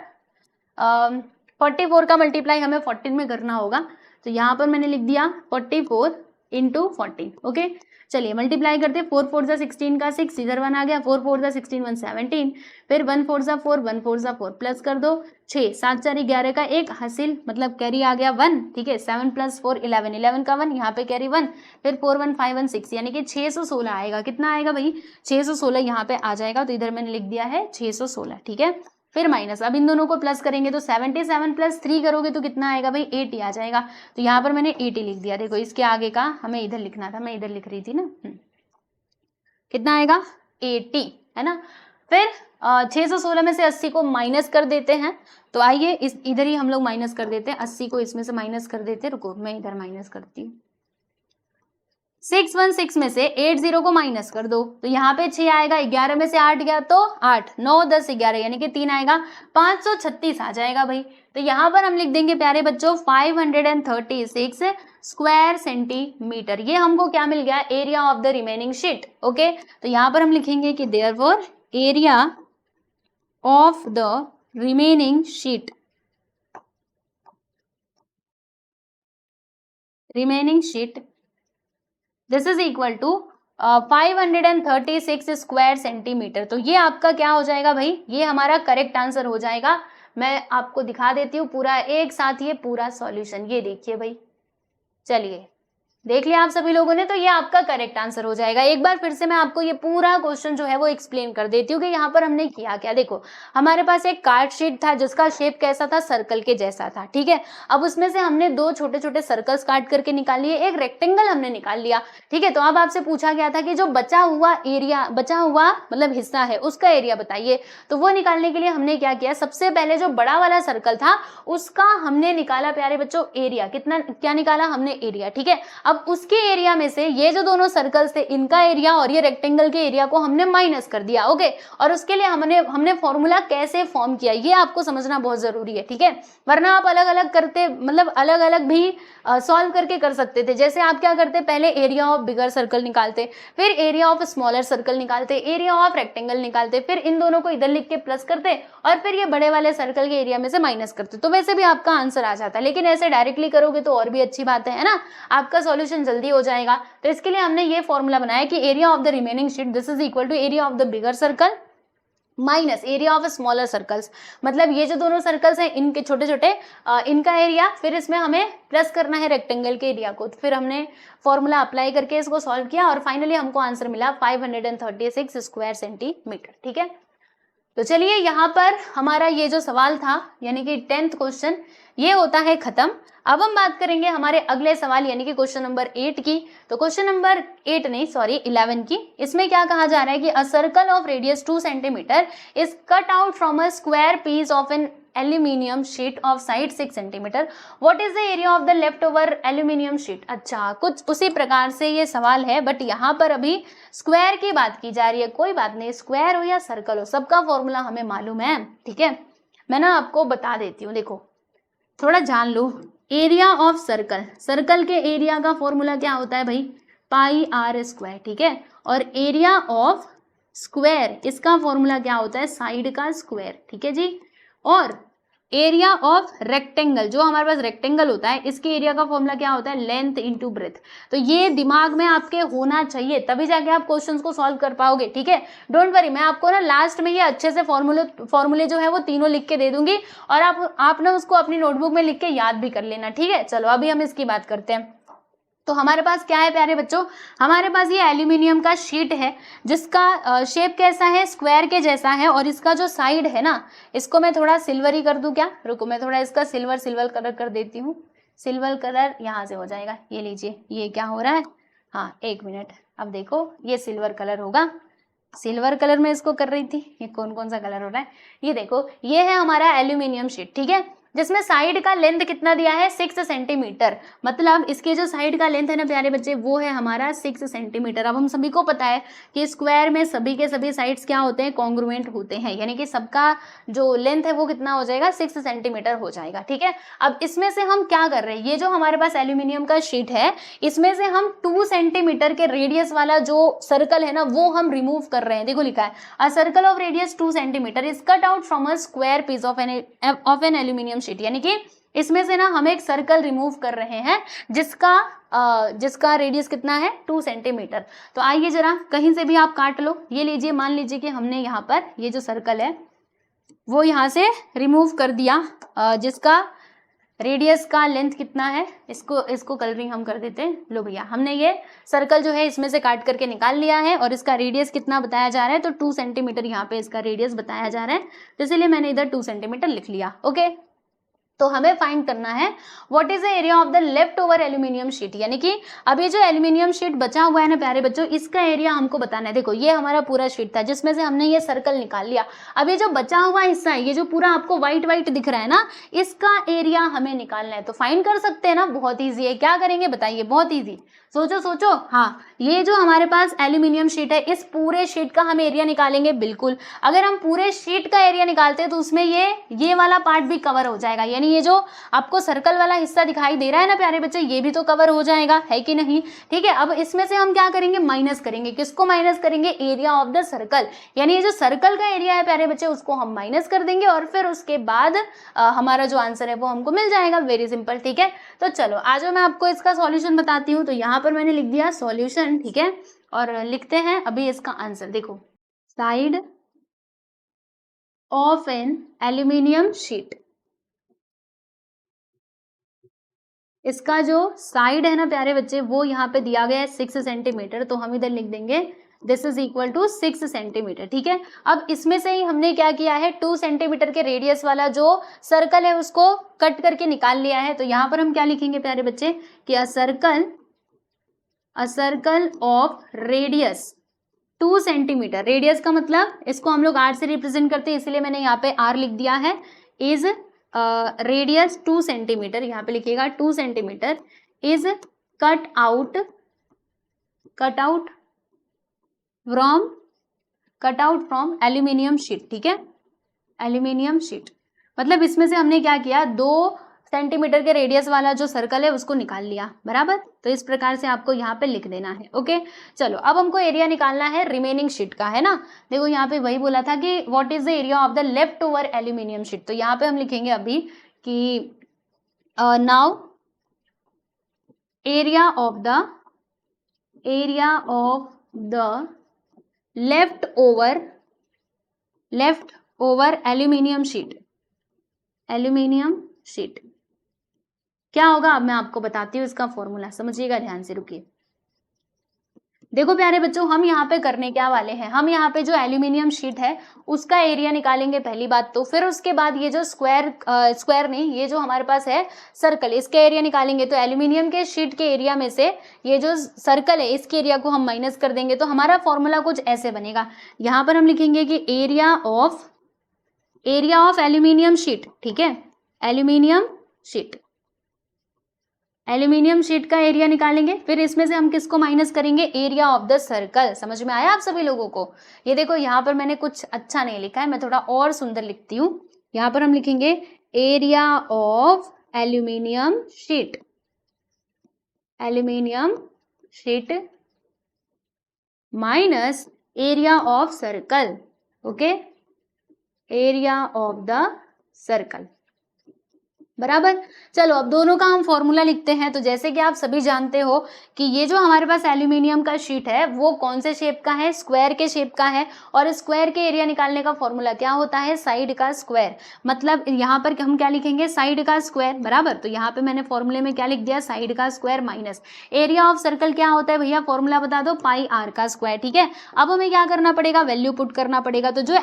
44 का मल्टीप्लाई हमें 14 में करना होगा। तो यहाँ पर मैंने लिख दिया 44 × 14। ओके, चलिए मल्टीप्लाई करते हैं। 4 4 = 16 का 6, इधर 1 आ गया, 4 4 = 16 1 17, फिर 1 4 = 4 1 4 = 4, प्लस कर दो 6 7 4 11 का 1 हासिल, मतलब कैरी आ गया 1, ठीक है। 7 + 4 11, 11 का 1 यहाँ पे कैरी 1, फिर 4 1 5 1 6, यानी कि 616 आएगा। कितना आएगा भाई 616 यहाँ पे आ जाएगा। तो इधर मैंने लिख दिया है 616, ठीक है। फिर माइनस, अब इन दोनों को प्लस करेंगे तो 77 + 3 करोगे तो कितना आएगा भाई 80 आ जाएगा। तो यहाँ पर मैंने 80 लिख दिया। देखो इसके आगे का हमें इधर लिखना था, मैं इधर लिख रही थी ना। कितना आएगा 80, है ना। फिर 616 में से 80 को माइनस कर देते हैं। तो आइए इस इधर ही हम लोग माइनस कर देते हैं, 80 को इसमें से माइनस कर देते हैं। रुको मैं इधर माइनस करती हूँ। 616 में से 80 को माइनस कर दो, तो यहाँ पे 6 आएगा, 11 में से 8 गया तो 8, 9 10 11, यानी कि 3 आएगा, 536 आ जाएगा भाई। तो यहाँ पर हम लिख देंगे प्यारे बच्चों 536 स्क्वायर सेंटीमीटर। ये हमको क्या मिल गया, area of the remaining sheet. Okay, तो यहाँ पर हम लिखेंगे कि therefore area of the remaining sheet, this is equal to 536 square centimetre. तो ये आपका क्या हो जाएगा भाई, ये हमारा करेक्ट आंसर हो जाएगा। मैं आपको दिखा देती हूँ पूरा एक साथ ये पूरा सॉल्यूशन। ये देखिए भाई, चलिए देख लिया आप सभी लोगों ने, तो ये आपका करेक्ट आंसर हो जाएगा। एक बार फिर से मैं आपको ये पूरा क्वेश्चन जो है वो एक्सप्लेन कर देती हूँ कि यहाँ पर हमने किया क्या। देखो हमारे पास एक कार्ड शीट था जिसका शेप कैसा था, सर्कल के जैसा था, ठीक है। अब उसमें से हमने 2 छोटे छोटे सर्कल्स काट करके निकाल लिए, एक रेक्टेंगल हमने निकाल लिया, ठीक है। तो अब आपसे पूछा गया था कि जो बचा हुआ मतलब हिस्सा है उसका एरिया बताइए। तो वो निकालने के लिए हमने क्या किया, सबसे पहले जो बड़ा वाला सर्कल था उसका हमने निकाला प्यारे बच्चों एरिया। कितना क्या निकाला हमने, एरिया, ठीक है। अब अब उसके एरिया में से ये जो दोनों सर्कल्स थे इनका एरिया और ये रेक्टेंगल के एरिया को हमने माइनस कर दिया, ओके। और उसके लिए हमने फॉर्मूला कैसे फॉर्म किया ये आपको समझना बहुत जरूरी है, ठीक है। वरना आप अलग अलग करते, मतलब अलग अलग भी सॉल्व करके कर सकते थे। जैसे आप क्या करते, पहले एरिया ऑफ बिगर सर्कल निकालते, फिर एरिया ऑफ स्मॉलर सर्कल निकालते, एरिया ऑफ रेक्टेंगल निकालते, फिर इन दोनों को इधर लिख के प्लस करते और फिर ये बड़े वाले सर्कल के एरिया में से माइनस करते, तो वैसे भी आपका आंसर आ जाता है। लेकिन ऐसे डायरेक्टली करोगे तो और भी अच्छी बात है ना, आपका सॉल्यूशन जल्दी हो जाएगा। तो इसके लिए हमने ये फॉर्मूला बनाया कि area of the remaining sheet this is equal to area of the bigger circle minus area of smaller circles. मतलब ये जो दोनों सर्कल्स हैं इनके छोटे छोटे इनका एरिया, फिर इसमें हमें प्लस करना है रेक्टेंगल के एरिया को। फिर हमने फॉर्मूला अप्लाई करके इसको सॉल्व किया और फाइनली हमको आंसर मिला 536 स्क्वायर सेंटीमीटर, ठीक है। तो चलिए यहाँ पर हमारा ये जो सवाल था यानी कि 10th क्वेश्चन ये होता है खत्म। अब हम बात करेंगे हमारे अगले सवाल यानी कि क्वेश्चन नंबर 8 की। तो क्वेश्चन नंबर 8 नहीं सॉरी 11 की, इसमें क्या कहा जा रहा है कि a circle of radius 2 centimetre is cut out from a square piece of an aluminium sheet of side 6 centimetre, what is the area of the left over aluminium sheet. अच्छा, कुछ उसी प्रकार से ये सवाल है, बट यहाँ पर अभी स्क्वायर की बात की जा रही है। कोई बात नहीं, स्क्वायर हो या सर्कल हो सबका फॉर्मूला हमें मालूम है, ठीक है। मैं ना आपको बता देती हूँ, देखो थोड़ा जान लो। एरिया ऑफ सर्कल, सर्कल के एरिया का फॉर्मूला क्या होता है भाई, पाई आर स्क्वायर, ठीक है। और एरिया ऑफ स्क्वायर इसका फॉर्मूला क्या होता है, साइड का स्क्वायर, ठीक है जी। और एरिया ऑफ रेक्टेंगल, जो हमारे पास रेक्टेंगल होता है इसके एरिया का फॉर्मूला क्या होता है, लेंथ इनटू ब्रेथ। तो ये दिमाग में आपके होना चाहिए, तभी जाके आप क्वेश्चंस को सॉल्व कर पाओगे, ठीक है। डोंट वरी, मैं आपको ना लास्ट में ये अच्छे से फॉर्मूले जो है वो तीनों लिख के दे दूंगी और आप ना उसको अपनी नोटबुक में लिख के याद भी कर लेना, ठीक है। चलो अभी हम इसकी बात करते हैं। तो हमारे पास क्या है प्यारे बच्चों, हमारे पास ये एल्यूमिनियम का शीट है जिसका शेप कैसा है, स्क्वायर के जैसा है। और इसका जो साइड है ना, इसको मैं थोड़ा सिल्वरी कर दूं क्या, रुको मैं थोड़ा इसका सिल्वर कलर कर देती हूँ। सिल्वर कलर यहाँ से हो जाएगा, ये लीजिए। ये क्या हो रहा है, हाँ एक मिनट, अब देखो ये सिल्वर कलर होगा। सिल्वर कलर में इसको कर रही थी, ये कौन कौन सा कलर हो रहा है, ये देखो ये है हमारा एल्यूमिनियम शीट, ठीक है, जिसमें साइड का लेंथ कितना दिया है 6 सेंटीमीटर। मतलब इसके जो साइड का लेंथ है ना प्यारे बच्चे, वो है हमारा 6 सेंटीमीटर। अब हम सभी को पता है कि स्क्वायर में सभी के सभी साइड्स क्या होते हैं, कॉन्ग्रुएंट होते हैं, यानी कि सबका जो लेंथ है वो कितना हो जाएगा, 6 सेंटीमीटर हो जाएगा, ठीक है। अब इसमें से हम क्या कर रहे हैं, ये जो हमारे पास एल्यूमिनियम का शीट है इसमें से हम 2 सेंटीमीटर के रेडियस वाला जो सर्कल है ना वो हम रिमूव कर रहे हैं। देखो लिखा है a circle of radius 2 centimetre is cut out from a square piece of an aluminium sheet, यानी कि इसमें से ना हम एक सर्कल रिमूव कर रहे हैं जिसका रेडियस कितना है 2 सेंटीमीटर। तो आइए जरा कहीं से भी आप काट लो, ये लीजिए, मान लीजिए कि हमने यहाँ पर ये जो सर्कल है वो यहाँ से रिमूव कर दिया, जिसका रेडियस का लेंथ कितना है, इसको कलरिंग हम कर देते हैं। लो भैया, हमने ये सर्कल जो है इसमें से काट करके निकाल लिया है और इसका रेडियस कितना बताया जा रहा है, तो 2 सेंटीमीटर यहाँ पे इसका रेडियस बताया जा रहा है, तो इसलिए मैंने इधर 2 सेंटीमीटर लिख लिया, ओके। तो हमें फाइंड करना है what is the area of the left over aluminium sheet, यानी कि अब ये जो एल्यूमिनियम शीट बचा हुआ है ना प्यारे बच्चों, इसका एरिया हमको बताना है। देखो ये हमारा पूरा शीट था जिसमें से हमने ये सर्कल निकाल लिया। अब ये जो बचा हुआ हिस्सा है, ये जो पूरा आपको व्हाइट दिख रहा है ना, इसका एरिया हमें निकालना है। तो फाइंड कर सकते हैं ना, बहुत ईजी है। क्या करेंगे बताइए, बहुत ईजी, सोचो। हाँ, ये जो हमारे पास एल्यूमिनियम शीट है इस पूरे शीट का हम एरिया निकालेंगे, बिल्कुल। अगर हम पूरे शीट का एरिया निकालते हैं तो उसमें ये वाला पार्ट भी कवर हो जाएगा, यानी ये जो आपको सर्कल वाला हिस्सा दिखाई दे रहा है ना प्यारे बच्चे, ये भी तो कवर हो जाएगा, है कि नहीं, ठीक है। अब इसमें से हम क्या करेंगे, माइनस करेंगे। किसको माइनस करेंगे, एरिया ऑफ द सर्कल, यानी ये जो सर्कल का एरिया है प्यारे बच्चे उसको हम माइनस कर देंगे और फिर उसके बाद हमारा जो आंसर है वो हमको मिल जाएगा, वेरी सिंपल, ठीक है। तो चलो आज मैं आपको इसका सॉल्यूशन बताती हूँ। तो यहाँ पर मैंने लिख दिया सॉल्यूशन, ठीक है, और लिखते हैं अभी इसका आंसर। देखो, side of an aluminium sheet, इसका जो साइड है ना प्यारे बच्चे वो यहाँ पे दिया गया है 6 सेंटीमीटर, तो हम इधर लिख देंगे this is equal to 6 centimetre, ठीक है। अब इसमें से ही हमने क्या किया है, 2 सेंटीमीटर के रेडियस वाला जो सर्कल है उसको कट करके निकाल लिया है। तो यहाँ पर हम क्या लिखेंगे प्यारे बच्चे कि a circle of radius 2 centimetre, radius का मतलब इसको हम लोग आर से रिप्रेजेंट करते हैं, इसलिए मैंने यहाँ पे आर लिख दिया है, इज रेडियस 2 सेंटीमीटर, यहाँ पे लिखिएगा 2 centimetre, is cut out from aluminium sheet, ठीक है, एल्यूमिनियम शीट। मतलब इसमें से हमने क्या किया, 2 सेंटीमीटर के रेडियस वाला जो सर्कल है उसको निकाल लिया, बराबर। तो इस प्रकार से आपको यहाँ पे लिख देना है, ओके। चलो अब हमको एरिया निकालना है रिमेनिंग शीट का, है ना। देखो यहाँ पे वही बोला था कि what is the area of the left over aluminium sheet. तो यहाँ पे हम लिखेंगे अभी कि now area of the left over aluminium sheet क्या होगा, अब मैं आपको बताती हूँ इसका फॉर्मूला, समझिएगा ध्यान से, रुकिए। देखो प्यारे बच्चों, हम यहाँ पे करने क्या वाले हैं, हम यहाँ पे जो एल्यूमिनियम शीट है उसका एरिया निकालेंगे पहली बात तो, फिर उसके बाद ये जो स्क्वायर नहीं, ये जो हमारे पास है सर्कल, इसके एरिया निकालेंगे। तो एल्यूमिनियम के शीट के एरिया में से ये जो सर्कल है इसके एरिया को हम माइनस कर देंगे, तो हमारा फॉर्मूला कुछ ऐसे बनेगा। यहाँ पर हम लिखेंगे कि एरिया ऑफ एल्यूमिनियम शीट, ठीक है, एल्यूमिनियम शीट का एरिया निकालेंगे, फिर इसमें से हम किसको माइनस करेंगे, एरिया ऑफ द सर्कल। समझ में आया आप सभी लोगों को। ये देखो यहाँ पर मैंने कुछ अच्छा नहीं लिखा है, मैं थोड़ा और सुंदर लिखती हूँ। यहाँ पर हम लिखेंगे area of aluminium sheet minus area of circle, okay, area of the circle, बराबर। चलो अब दोनों का हम फॉर्मूला लिखते हैं। तो जैसे कि आप सभी जानते हो कि ये जो हमारे पास एल्यूमिनियम का शीट है वो कौन से शेप का है, स्क्वायर के शेप का है, और स्क्वायर के एरिया निकालने का फॉर्मूला क्या होता है, साइड का स्क्वायर। मतलब यहाँ पर हम क्या लिखेंगे, साइड का स्क्वायर, बराबर। तो यहाँ पे मैंने फॉर्मूले में क्या लिख दिया, साइड का square minus area of circle क्या होता है भैया, फॉर्मूला बता दो, पाई आर का स्क्वायर, ठीक है। अब हमें क्या करना पड़ेगा, वैल्यू पुट करना पड़ेगा। तो जो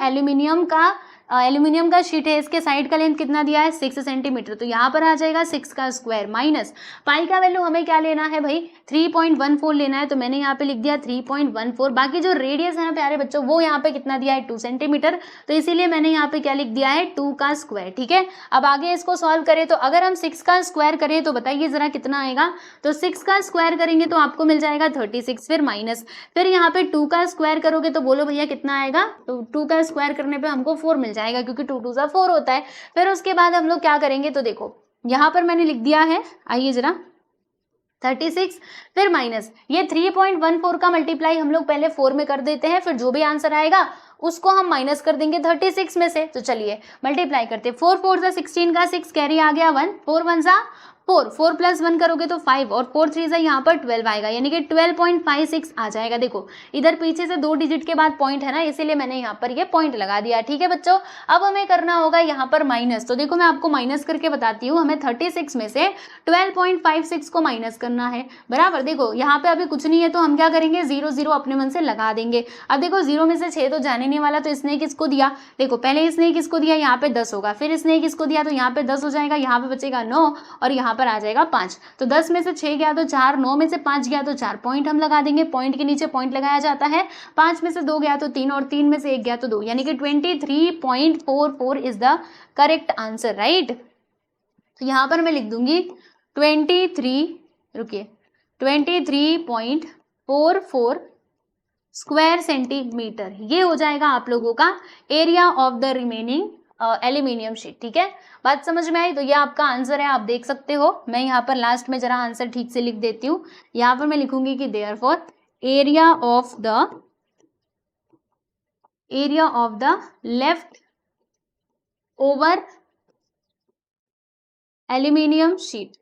एल्यूमिनियम का शीट है इसके साइड का लेंथ कितना दिया है, 6 सेंटीमीटर। तो यहाँ पर आ जाएगा 6 का स्क्वायर माइनस पाई का वैल्यू हमें क्या लेना है भाई, 3.14 लेना है। तो मैंने यहाँ पे लिख दिया 3.14। बाकी जो रेडियस है ना प्यारे बच्चों, वो यहाँ पे कितना दिया है, 2 सेंटीमीटर। तो इसीलिए मैंने यहाँ पे क्या लिख दिया है, 2 का स्क्वायर, ठीक है। अब आगे इसको सॉल्व करें तो अगर हम 6 का स्क्वायर करें तो बताइए जरा कितना आएगा। तो 6 का स्क्वायर करेंगे तो आपको मिल जाएगा 36, फिर माइनस, फिर यहाँ पे 2 का स्क्वायर करोगे तो बोलो भैया कितना आएगा। तो 2 का स्क्वायर करने पे हमको 4 मिल जाएगा, क्योंकि 2 2 सा 4 होता है। फिर उसके बाद हम लोग क्या करेंगे, तो देखो यहाँ पर मैंने लिख दिया है, आइए जरा, 36 फिर माइनस ये 3.14 का मल्टीप्लाई हम लोग पहले 4 में कर देते हैं, फिर जो भी आंसर आएगा उसको हम माइनस कर देंगे 36 में से। तो चलिए मल्टीप्लाई करते, 4 4 सा 16 का 6 कैरी आ गया 1, 4 1 सा 4, 4 प्लस 1 करोगे तो 5, और 4 3 से यहाँ पर 12 आएगा, यानी कि 12.56 आ जाएगा। देखो इधर पीछे से 2 डिजिट के बाद पॉइंट है ना, इसीलिए मैंने यहाँ पर ये पॉइंट लगा दिया, ठीक है बच्चों। अब हमें करना होगा यहाँ पर माइनस। तो देखो मैं आपको माइनस करके बताती हूँ, हमें 36 में से 12.56 को माइनस करना है, बराबर। देखो यहाँ पे अभी कुछ नहीं है तो हम क्या करेंगे, 0 0 अपने मन से लगा देंगे। अब देखो 0 में से 6 तो जाने नहीं वाला, तो इसने किसको दिया, देखो पहले इसने किसको दिया, यहाँ पे 10 होगा, फिर इसने किसको दिया, तो यहाँ पे 10 हो जाएगा, यहाँ पे बचेगा 9 और यहाँ पर आ जाएगा 5। तो 10 में से 6 गया तो 4, 9 में से 5 गया तो 4, पॉइंट हम लगा देंगे, पॉइंट के नीचे पॉइंट लगाया जाता है। 5 में से 2 गया तो 3, और 3 में से 1 गया तो 2, यानी कि 23.44 is the correct answer, right. तो यहाँ पर मैं लिख दूंगी 23.44 स्क्वायर सेंटीमीटर। ये हो जाएगा आप लोगों का area of the remaining aluminium sheet, ठीक है। बात समझ में आई। तो ये आपका आंसर है, आप देख सकते हो। मैं यहाँ पर लास्ट में जरा आंसर ठीक से लिख देती हूँ। यहाँ पर मैं लिखूंगी कि therefore area of the left over aluminium sheet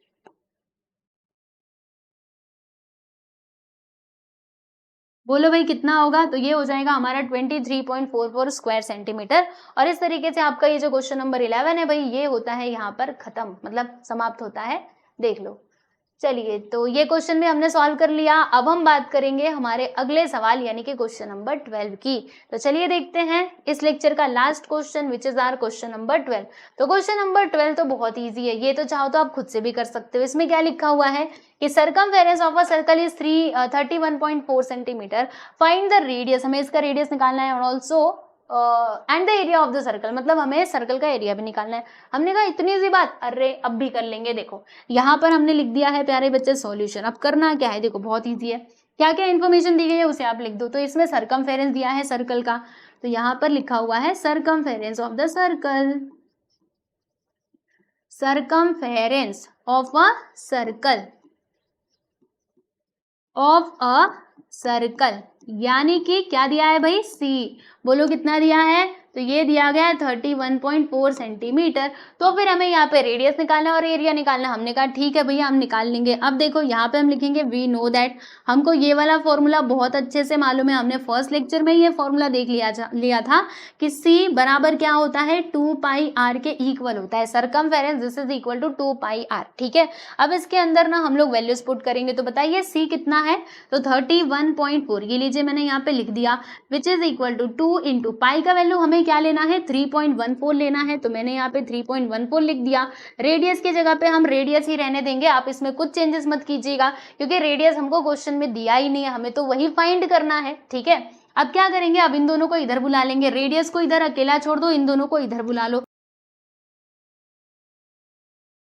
बोलो भाई कितना होगा। तो ये हो जाएगा हमारा 23.44 स्क्वायर सेंटीमीटर। और इस तरीके से आपका ये जो क्वेश्चन नंबर 11 है भाई, ये होता है यहाँ पर खत्म, मतलब समाप्त होता है, देख लो। चलिए तो ये क्वेश्चन भी हमने सॉल्व कर लिया। अब हम बात करेंगे हमारे अगले सवाल यानी कि क्वेश्चन नंबर 12 की। तो चलिए देखते हैं इस लेक्चर का last question which is our question number 12। तो क्वेश्चन नंबर 12 तो बहुत इजी है, ये तो चाहो तो आप खुद से भी कर सकते हो। इसमें क्या लिखा हुआ है कि circumference of a circle is 31.4 centimetre, find the radius, हमें इसका रेडियस निकालना है, और also and the area of the circle, मतलब हमें सर्कल का एरिया भी निकालना है। हमने कहा इतनी सी बात, अरे अब भी कर लेंगे। देखो यहाँ पर हमने लिख दिया है प्यारे बच्चे सॉल्यूशन। अब करना क्या है, देखो बहुत ईजी है, क्या क्या इन्फॉर्मेशन दी गई है उसे आप लिख दो। तो इसमें सरकमफेरेंस दिया है सर्कल का, तो यहाँ पर लिखा हुआ है circumference of the circle, circumference of a circle, of a circle, यानी कि क्या दिया है भाई, सी। बोलो कितना दिया है, तो ये दिया गया है 31.4 सेंटीमीटर। तो फिर हमें यहाँ पे रेडियस निकालना और एरिया निकालना। हमने कहा ठीक है भैया हम निकाल लेंगे। अब देखो यहाँ पे हम लिखेंगे वी नो दैट, हमको ये वाला फॉर्मूला बहुत अच्छे से मालूम है, हमने फर्स्ट लेक्चर में ये फॉर्मूला देख लिया था कि सी बराबर क्या होता है, 2 पाई आर के इक्वल होता है। Circumference this is equal to 2 pi r, ठीक है। अब इसके अंदर ना हम लोग वैल्यूज पुट करेंगे, तो बताइए सी कितना है, तो 31.4, ये लीजिए मैंने यहाँ पे लिख दिया, which is equal to 2 into pi का वैल्यू हमें क्या लेना है, 3.14 लेना है, तो मैंने यहाँ पे 3.14 लिख दिया। रेडियस की जगह पे हम रेडियस ही रहने देंगे, आप इसमें कुछ चेंजेस मत कीजिएगा, क्योंकि रेडियस हमको क्वेश्चन में दिया ही नहीं है, हमें तो वही फाइंड करना है, ठीक है। अब क्या करेंगे, अब इन दोनों को इधर बुला लेंगे, रेडियस को इधर अकेला छोड़ दो, इन दोनों को इधर बुला लो।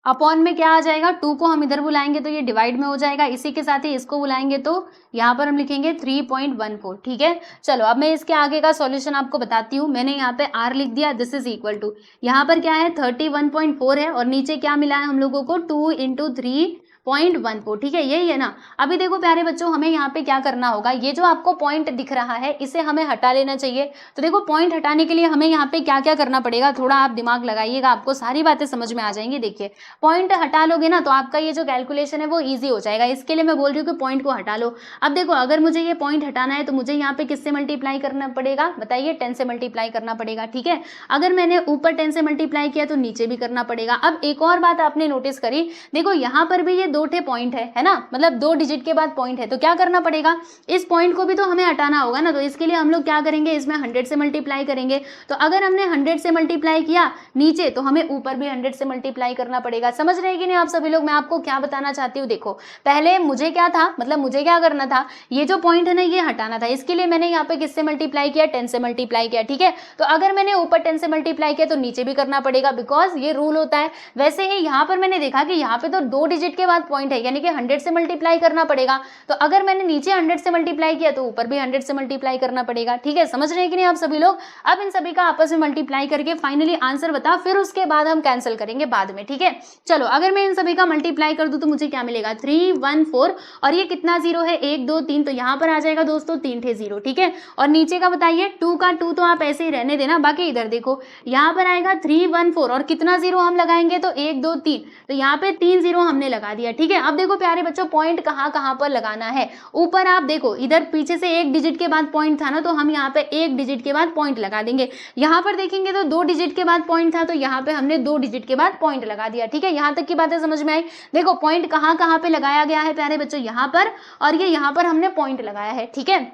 अपॉन में क्या आ जाएगा, 2 को हम इधर बुलाएंगे तो ये डिवाइड में हो जाएगा, इसी के साथ ही इसको बुलाएंगे तो यहाँ पर हम लिखेंगे 3.14, ठीक है। चलो अब मैं इसके आगे का सॉल्यूशन आपको बताती हूँ। मैंने यहाँ पे r लिख दिया, दिस इज इक्वल टू, यहाँ पर क्या है 31.4 है और नीचे क्या मिला है हम लोगों को, 2 इंटू 3.14, ठीक है, यही है ना। अभी देखो प्यारे बच्चों, हमें यहाँ पे क्या करना होगा, ये जो आपको पॉइंट दिख रहा है इसे हमें हटा लेना चाहिए। तो देखो पॉइंट हटाने के लिए हमें यहाँ पे क्या क्या करना पड़ेगा, थोड़ा आप दिमाग लगाइएगा, आपको सारी बातें समझ में आ जाएंगी। देखिए पॉइंट हटा लोगे ना तो आपका ये जो कैलकुलेशन है वो ईजी हो जाएगा, इसके लिए मैं बोल रही हूँ कि पॉइंट को हटा लो। अब देखो अगर मुझे ये पॉइंट हटाना है तो मुझे यहाँ पे किससे मल्टीप्लाई करना पड़ेगा, बताइए 10 से मल्टीप्लाई करना पड़ेगा, ठीक है। अगर मैंने ऊपर 10 से मल्टीप्लाई किया तो नीचे भी करना पड़ेगा। अब एक और बात आपने नोटिस करी, देखो यहाँ पर भी ये 2 ठे पॉइंट है ना, मतलब 2 डिजिट के बाद पॉइंट है, तो क्या करना पड़ेगा, इस पॉइंट को भी तो हमें हटाना होगा ना। तो इसके लिए हम लोग क्या करेंगे, इसमें 100 से मल्टीप्लाई करेंगे। तो अगर हमने 100 से मल्टीप्लाई किया नीचे तो हमें ऊपर भी 100 से मल्टीप्लाई करना पड़ेगा। समझ रहे हैं कि नहीं आप सभी लोग, मैं आपको क्या बताना चाहती हूँ। देखो पहले मुझे क्या था, मतलब मुझे क्या करना था, ये जो पॉइंट है ना ये हटाना था, इसके लिए मैंने यहाँ पे किससे मल्टीप्लाई किया, 10 से मल्टीप्लाई किया, ठीक है। तो अगर मैंने ऊपर 10 से मल्टीप्लाई किया तो नीचे भी करना पड़ेगा, बिकॉज ये रूल होता है। वैसे ही यहाँ पर मैंने देखा कि यहाँ पे तो 2 डिजिट के बाद पॉइंट है, यानी कि 100 से मल्टीप्लाई करना पड़ेगा। तो अगर मैंने नीचे 100 से मल्टीप्लाई किया तो ऊपर भी 100 से मल्टीप्लाई करना पड़ेगा, ठीक है। समझ रहे हैं कि नहीं आप सभी लोग। अब इन सभी का आपस में मल्टीप्लाई करके फाइनली आंसर बता, फिर उसके बाद हम कैंसिल करेंगे बाद में, ठीक है। चलो अगर मैं इन सभी का मल्टीप्लाई कर दूं तो मुझे क्या मिलेगा, 314, और ये कितना जीरो है, 1 2 3, तो यहाँ पर आ जाएगा दोस्तों 3 ठे जीरो, ठीक है। और नीचे का बताइए, 2 का 2 तो आप ऐसे ही रहने देना, बाकी इधर देखो यहाँ पर आएगा 314 और कितना जीरो हम लगाएंगे, तो 1 2 3, तो यहाँ पे 3 जीरो हमने लगा दिया, ठीक है। अब देखो प्यारे बच्चों पॉइंट कहाँ कहाँ पर लगाना है, ऊपर आप देखो इधर पीछे से 1 डिजिट के बाद पॉइंट था ना, तो हम यहाँ पे 1 डिजिट के बाद पॉइंट लगा देंगे। यहाँ पर देखेंगे तो 2 डिजिट के बाद पॉइंट था, तो यहाँ पे हमने 2 डिजिट के बाद पॉइंट लगा दिया, ठीक है। यहाँ तक की बातें समझ में आई। देखो पॉइंट कहाँ कहाँ पे लगाया गया है प्यारे बच्चों, यहाँ पर, और ये यहाँ पर हमने पॉइंट लगाया है, ठीक है।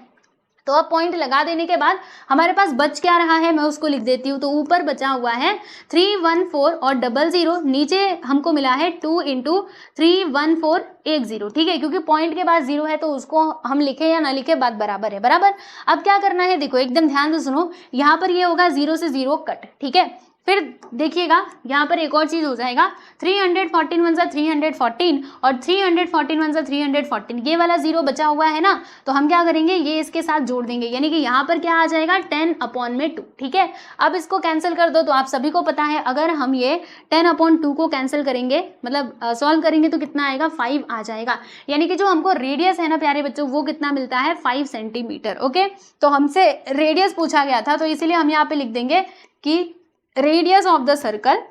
तो अब पॉइंट लगा देने के बाद हमारे पास बच क्या रहा है, मैं उसको लिख देती हूँ। तो ऊपर बचा हुआ है 314 और 00, नीचे हमको मिला है 2 इंटू 31410, ठीक है। क्योंकि पॉइंट के बाद 0 है तो उसको हम लिखे या ना लिखे बात बराबर है, बराबर। अब क्या करना है, देखो एकदम ध्यान से सुनो, यहाँ पर ये होगा 0 से 0 कट, ठीक है। फिर देखिएगा यहाँ पर एक और चीज हो जाएगा, 314 वन सा 314 और 314 वन सा 314, ये वाला 0 बचा हुआ है ना, तो हम क्या करेंगे, ये इसके साथ जोड़ देंगे, यानी कि यहाँ पर क्या आ जाएगा 10/2, ठीक है। अब इसको कैंसिल कर दो, तो आप सभी को पता है अगर हम ये 10/2 को कैंसिल करेंगे, मतलब सॉल्व करेंगे तो कितना आएगा, 5 आ जाएगा। यानी कि जो हमको रेडियस है ना प्यारे बच्चों, वो कितना मिलता है, 5 सेंटीमीटर, ओके। तो हमसे रेडियस पूछा गया था, तो इसीलिए हम यहाँ पे लिख देंगे कि radius of the circle,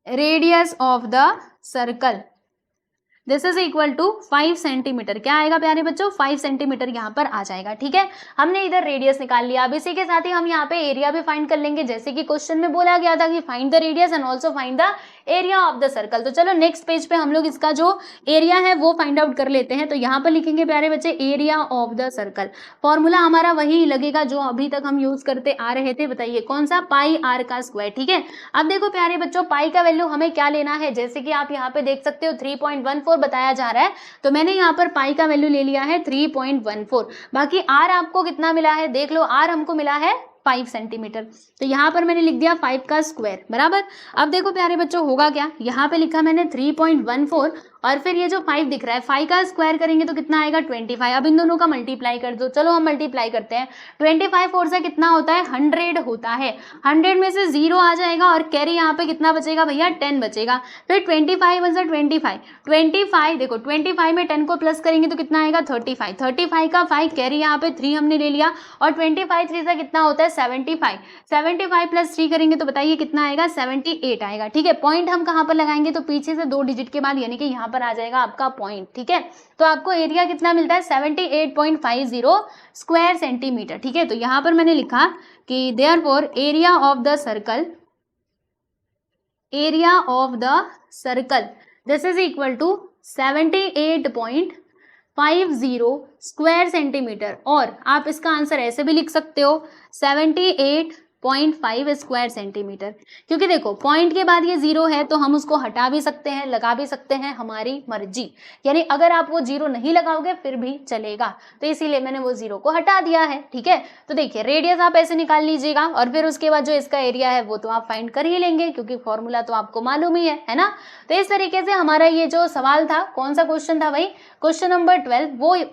radius of the circle, this is equal to 5 centimetre. क्या आएगा प्यारे बच्चों, 5 सेंटीमीटर यहाँ पर आ जाएगा, ठीक है। हमने इधर रेडियस निकाल लिया। अब इसी के साथ ही हम यहाँ पे एरिया भी फाइंड कर लेंगे, जैसे कि क्वेश्चन में बोला गया था कि find the radius and also find the area of the circle. तो चलो नेक्स्ट पेज पे हम लोग इसका जो एरिया है वो फाइंड आउट कर लेते हैं। तो यहाँ पर लिखेंगे प्यारे बच्चे area of the circle. Formula हमारा वही लगेगा जो अभी तक हम यूज करते आ रहे थे, बताइए कौन सा, पाई आर का स्क्वायर। ठीक है, अब देखो प्यारे बच्चों पाई का वैल्यू हमें क्या लेना है, जैसे कि आप यहाँ पे देख सकते हो 3.14 बताया जा रहा है, तो मैंने यहाँ पर पाई का वैल्यू ले लिया है 3.14। बाकी आर आपको कितना मिला है देख लो, आर हमको मिला है 5 सेंटीमीटर, तो यहाँ पर मैंने लिख दिया 5 का स्क्वायर बराबर। अब देखो प्यारे बच्चों होगा क्या, यहाँ पे लिखा मैंने 3.14 और फिर ये जो 5 दिख रहा है 5 का स्क्वायर करेंगे तो कितना आएगा 25। अब इन दोनों का मल्टीप्लाई कर दो, चलो हम मल्टीप्लाई करते हैं। 25 4 से कितना होता है 100 होता है, 100 में से 0 आ जाएगा और कैरी यहाँ पे कितना बचेगा भैया 10 बचेगा। फिर 25 1 से 25 देखो 25 में 10 को प्लस करेंगे तो कितना आएगा 35 का 5 कैरी यहाँ पे 3 हमने ले लिया और 25 3 से कितना होता है 75 प्लस 3 करेंगे तो बताइए कितना आएगा 78 आएगा। ठीक है, पॉइंट हम कहाँ पर लगाएंगे तो पीछे से 2 डिजिट के बाद, यानी कि यहाँ पर आ जाएगा आपका पॉइंट। ठीक है, तो आपको एरिया कितना मिलता है 78.50 स्क्वायर सेंटीमीटर। ठीक है, तो यहाँ पर मैंने लिखा कि therefore area of the circle this is equal to 78.50 square centimetre, और आप इसका आंसर ऐसे भी लिख सकते हो 78.5 स्क्वायर सेंटीमीटर, क्योंकि देखो पॉइंट के बाद ये 0 है तो हम उसको हटा भी सकते हैं, लगा भी सकते हैं, हमारी मर्जी। यानी अगर आप वो 0 नहीं लगाओगे फिर भी चलेगा, तो इसीलिए मैंने वो 0 को हटा दिया है। ठीक है, तो देखिए रेडियस आप ऐसे निकाल लीजिएगा और फिर उसके बाद जो इसका एरिया है वो तो आप फाइंड कर ही लेंगे, क्योंकि फॉर्मूला तो आपको मालूम ही है ना। तो इस तरीके से हमारा ये जो सवाल था, कौन सा क्वेश्चन था भाई, क्वेश्चन नंबर 12,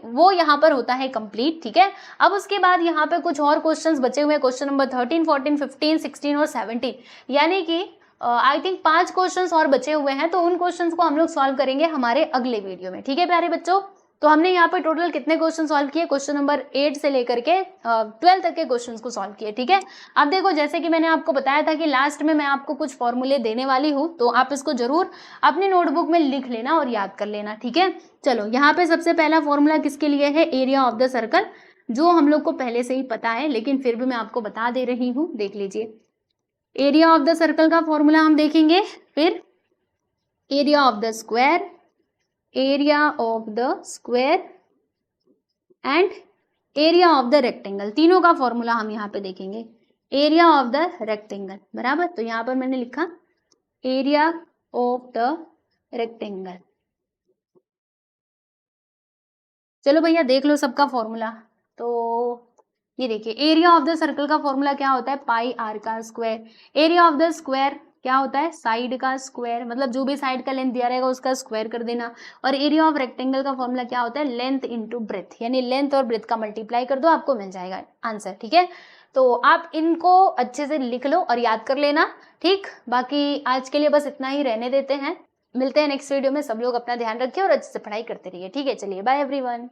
वो यहाँ पर होता है कंप्लीट। ठीक है, अब उसके बाद यहाँ पे कुछ और क्वेश्चंस बचे हुए हैं, क्वेश्चन नंबर 13 14 15 16 और 17, यानी कि आई थिंक 5 क्वेश्चंस और बचे हुए हैं, तो उन क्वेश्चंस को हम लोग सॉल्व करेंगे हमारे अगले वीडियो में। ठीक है प्यारे बच्चों, तो हमने यहाँ पे टोटल कितने क्वेश्चन सॉल्व किए, क्वेश्चन नंबर 8 से लेकर के 12 तक के क्वेश्चंस को सॉल्व किए। ठीक है, अब देखो जैसे कि मैंने आपको बताया था कि लास्ट में मैं आपको कुछ फॉर्मूले देने वाली हूँ, तो आप इसको जरूर अपनी नोटबुक में लिख लेना और याद कर लेना। ठीक है, चलो यहाँ पे सबसे पहला फॉर्मूला किसके लिए है, एरिया ऑफ द सर्कल, जो हम लोग को पहले से ही पता है लेकिन फिर भी मैं आपको बता दे रही हूँ, देख लीजिए। एरिया ऑफ द सर्कल का फॉर्मूला हम देखेंगे, फिर area of the square and area of the rectangle, तीनों का फॉर्मूला हम यहाँ पे देखेंगे। एरिया ऑफ द रेक्टेंगल बराबर, तो यहाँ पर मैंने लिखा एरिया ऑफ द रेक्टेंगल। चलो भैया देख लो सबका फॉर्मूला, तो ये देखिए एरिया ऑफ द सर्कल का फॉर्मूला क्या होता है, पाई आर का square. Area of the square क्या होता है, साइड का स्क्वायर, मतलब जो भी साइड का लेंथ दिया रहेगा उसका स्क्वायर कर देना। और एरिया ऑफ रेक्टेंगल का फॉर्मूला क्या होता है, लेंथ इनटू ब्रेथ, यानी लेंथ और ब्रेथ का मल्टीप्लाई कर दो, आपको मिल जाएगा आंसर। ठीक है, तो आप इनको अच्छे से लिख लो और याद कर लेना। ठीक, बाकी आज के लिए बस इतना ही रहने देते हैं, मिलते हैं नेक्स्ट वीडियो में। सब लोग अपना ध्यान रखिए और अच्छे से पढ़ाई करते रहिए। ठीक है, चलिए बाय एवरीवन।